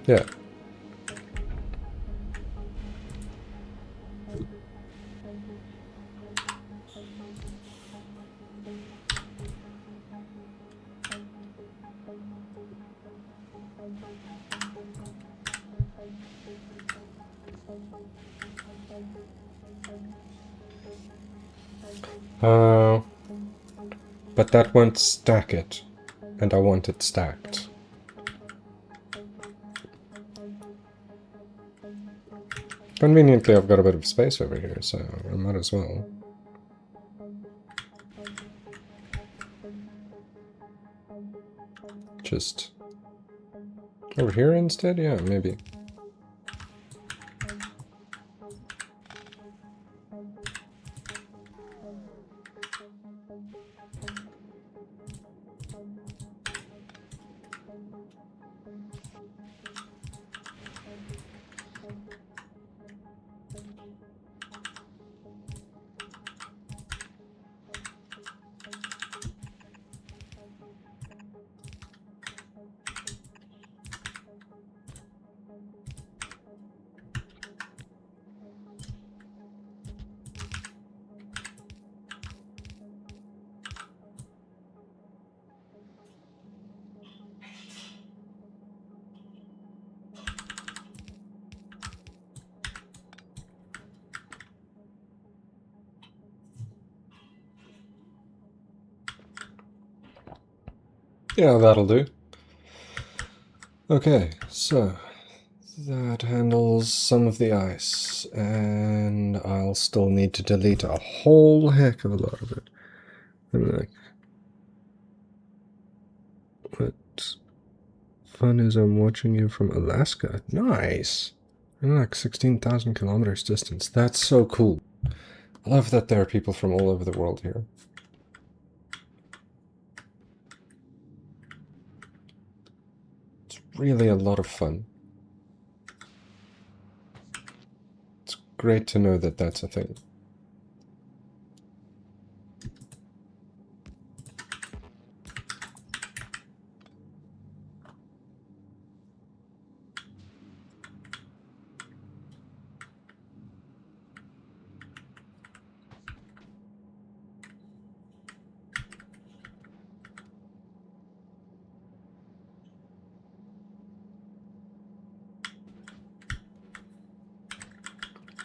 Yeah. But that won't stack it, and I want it stacked. Conveniently, I've got a bit of space over here, so I might as well. Just over here instead? Yeah, maybe. Yeah, that'll do. Okay, so that handles some of the ice, and I'll still need to delete a whole heck of a lot of it. I'm like, what fun is I'm watching you from Alaska? Nice! I'm like 16,000 kilometers distance. That's so cool. I love that there are people from all over the world here. It's really a lot of fun. It's great to know that that's a thing.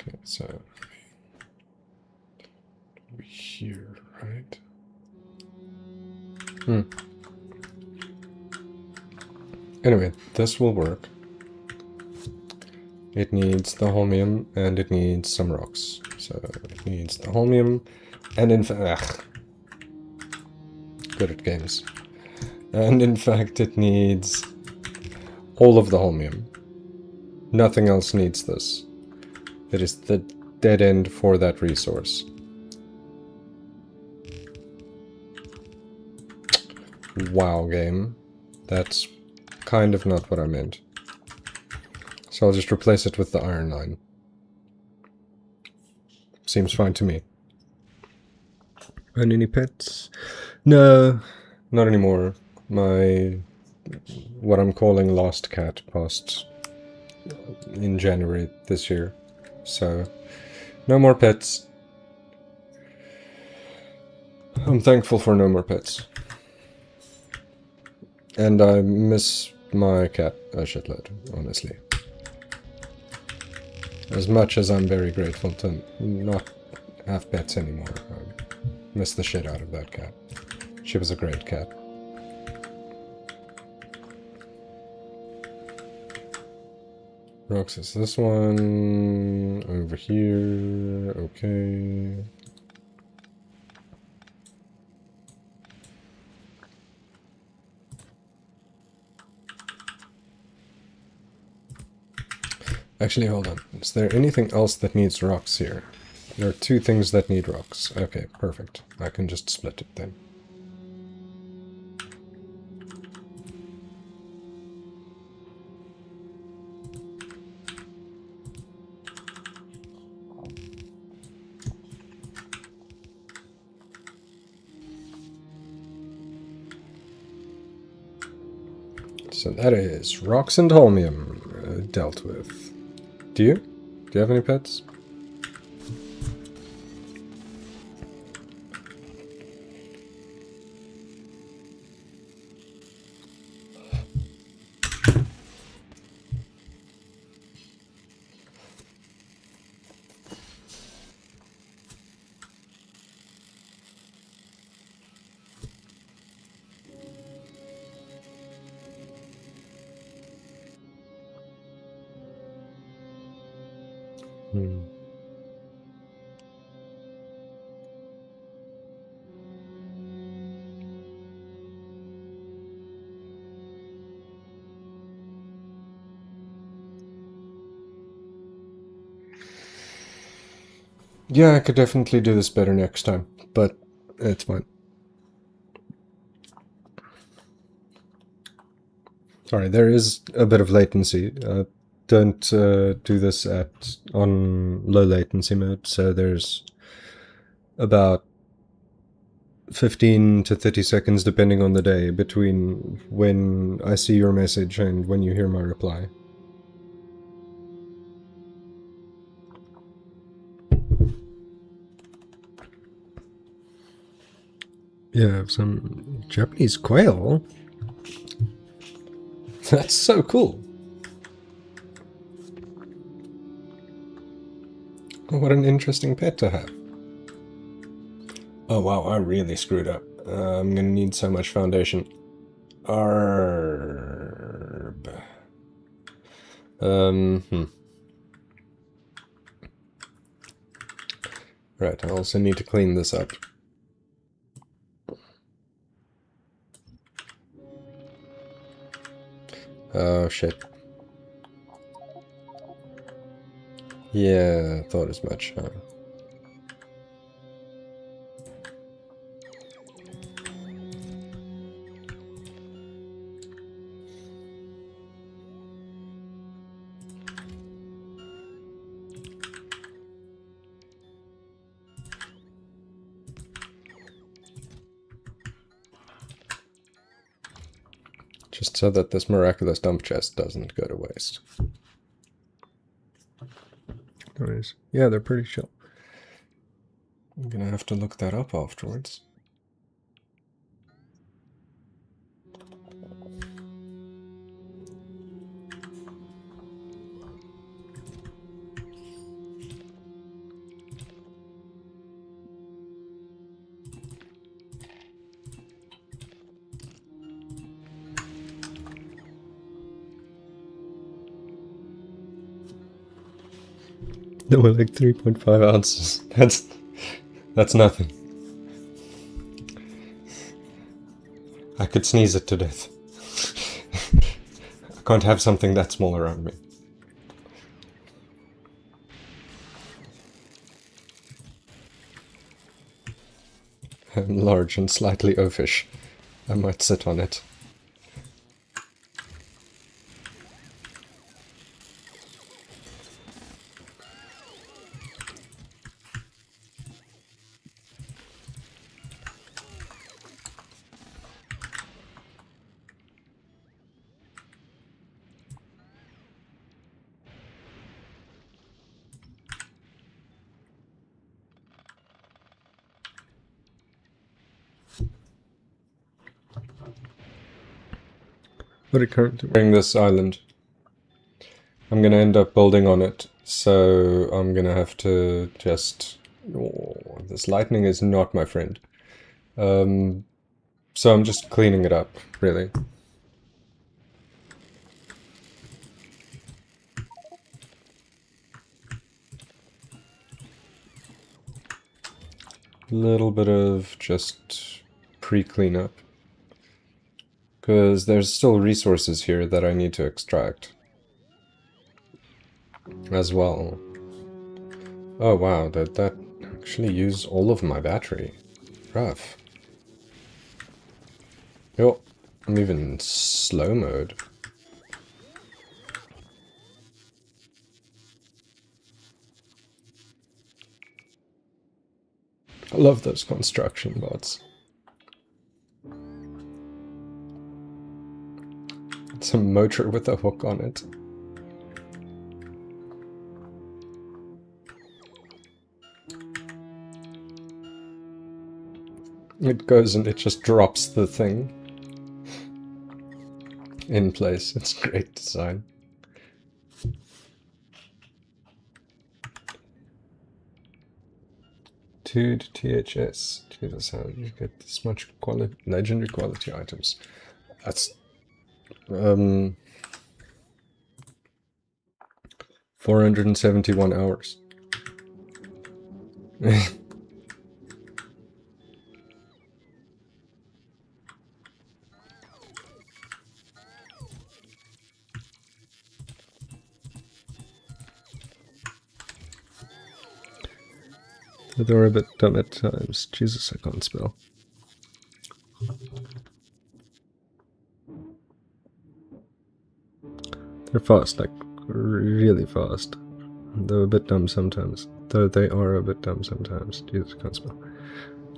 Okay, so over here, right? Anyway, this will work. it needs the holmium, and it needs some rocks. So it needs the holmium, and in fact, good at games. And in fact, it needs all of the holmium. Nothing else needs this. It is the dead end for that resource. Wow, game. That's kind of not what I meant. So I'll just replace it with the iron line. Seems fine to me. And any pets? No, not anymore. My, what I'm calling lost cat passed in January this year. So, no more pets. I'm thankful for no more pets. And I miss my cat a shitload, honestly. As much as I'm very grateful to not have pets anymore, I miss the shit out of that cat. She was a great cat. Roxas, this one over here. Okay. Actually, hold on. Is there anything else that needs rocks here? There are two things that need rocks. Okay, perfect. I can just split it then. So that is rocks and holmium dealt with. Do you? Do you have any pets? Hmm. Yeah, I could definitely do this better next time, but it's fine. Sorry, there is a bit of latency. Don't do this on low latency mode, so there's about 15 to 30 seconds, depending on the day, between when I see your message and when you hear my reply. Yeah, some Japanese quail. That's so cool. What an interesting pet to have. Oh wow, I really screwed up. I'm gonna need so much foundation. Arb. Hmm. Right, I also need to clean this up. Oh shit. Yeah, thought as much, huh? Just so that this miraculous dump chest doesn't go to waste. Nice. Yeah, they're pretty chill. I'm gonna have to look that up afterwards. There were like 3.5 ounces. That's nothing. I could sneeze it to death. I can't have something that small around me. I'm large and slightly oafish. I might sit on it. What are currently doing this island? I'm gonna end up building on it, so I'm gonna have to just... Oh, this lightning is not my friend. So I'm just cleaning it up, really. A little bit of just pre-cleanup. Because there's still resources here that I need to extract. As well. Oh wow, did that actually use all of my battery? Rough. Yo, I'm even in slow mode. I love those construction bots. It's a motor with a hook on it. It goes and it just drops the thing in place. It's great design. To THS. Jesus, how do you get this much legendary quality items? That's 471 hours. They're a bit dumb at times. Jesus, I can't spell. They're fast, like really fast. They're a bit dumb sometimes. Though they are a bit dumb sometimes. Jesus, I can't spell.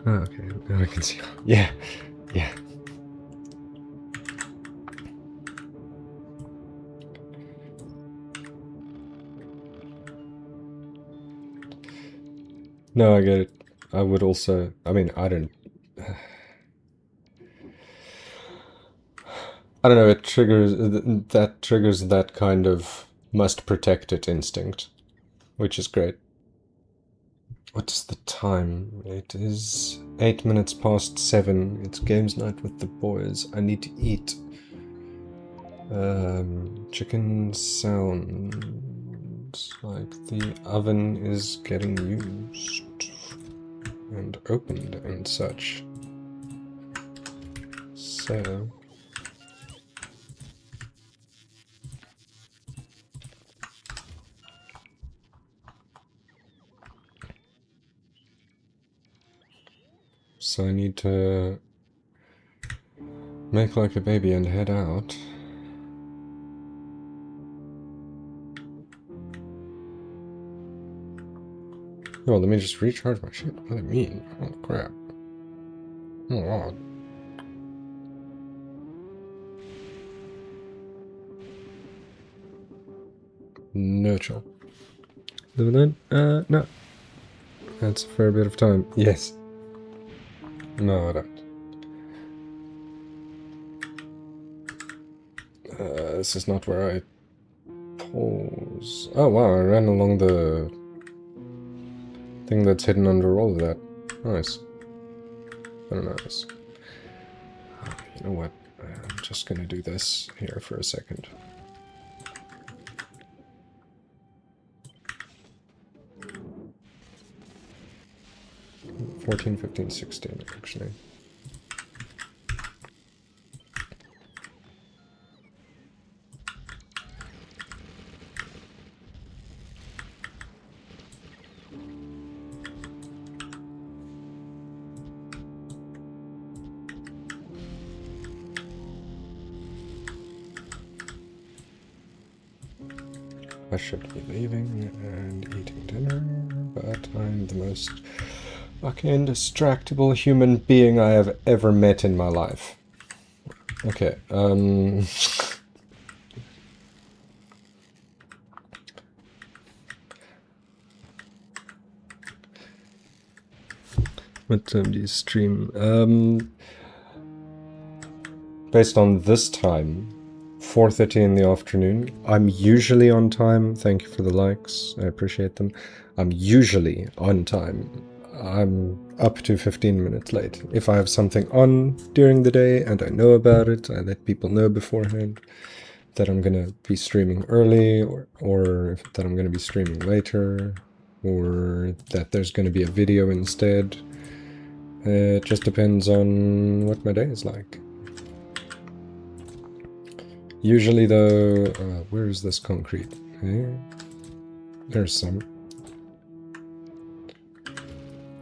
Ah, okay, now I can see. Yeah, yeah. No, I get it. I would also... I mean, I don't know, it triggers... That triggers that kind of must protect it instinct. Which is great. What's the time? It is 8 minutes past 7. It's games night with the boys. I need to eat. Chicken sounds like the oven is getting used and opened and such. So... So I need to make like a baby and head out. Oh, let me just recharge my shit. What do I mean? Oh crap. Oh god. No chill. Live no. That's a fair bit of time. Yes. No, I don't. This is not where I pause. Oh wow, I ran along the thing that's hidden under all of that. Nice. Very nice. You know what? I'm just gonna do this here for a second. 14, 15, 16, actually. I should be leaving and eating dinner, but I'm the most fucking distractible human being I have ever met in my life. Okay, what time do you stream? Based on this time, 4:30 in the afternoon. I'm usually on time. Thank you for the likes. I appreciate them. I'm usually on time. I'm up to 15 minutes late. If I have something on during the day and I know about it, I let people know beforehand that I'm going to be streaming early or that I'm going to be streaming later or that there's going to be a video instead. It just depends on what my day is like. Usually though, where is this concrete? Here? There's some.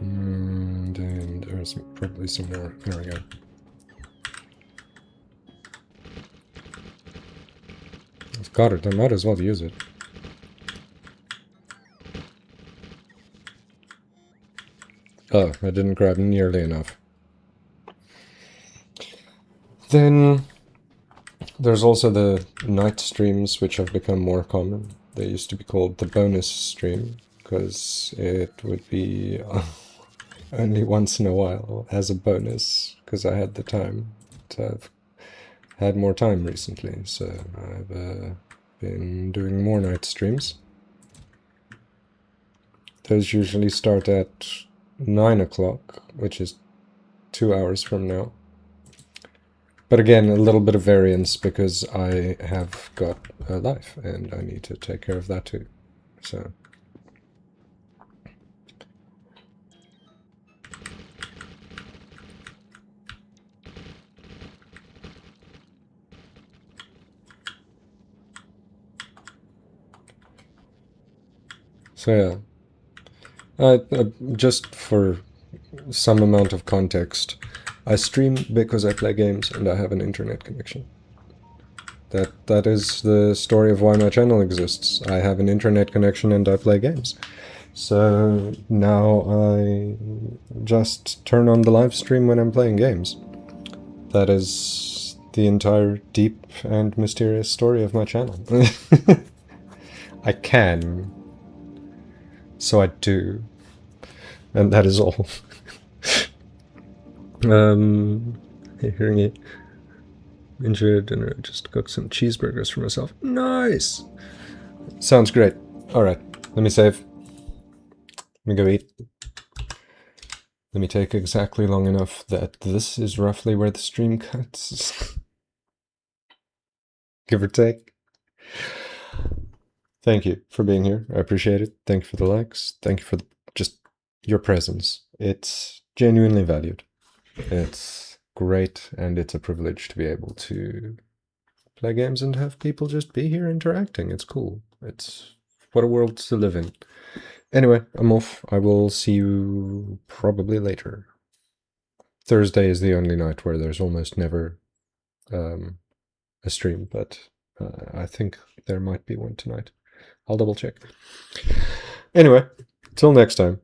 And there's probably some more. There we go. I've got it, I might as well use it. Oh, I didn't grab nearly enough. Then there's also the night streams, which have become more common. They used to be called the bonus stream, because it would be only once in a while as a bonus, because I had the time to have had more time recently, so I've been doing more night streams. Those usually start at 9 o'clock, which is 2 hours from now. But again, a little bit of variance because I have got a life and I need to take care of that too. So yeah, just for some amount of context, I stream because I play games and I have an internet connection. That is the story of why my channel exists. I have an internet connection and I play games. So now I just turn on the live stream when I'm playing games. That is the entire deep and mysterious story of my channel. I can. So I do. And that is all. Hearing it. Enjoyed dinner. Just cooked some cheeseburgers for myself. Nice! Sounds great. Alright, let me save. Let me go eat. Let me take exactly long enough that this is roughly where the stream cuts. Give or take. Thank you for being here. I appreciate it. Thank you for the likes. Thank you for just your presence. It's genuinely valued. It's great, and it's a privilege to be able to play games and have people just be here interacting. It's cool. It's what a world to live in. Anyway, I'm off. I will see you probably later. Thursday is the only night where there's almost never a stream, but I think there might be one tonight. I'll double check. Anyway, till next time.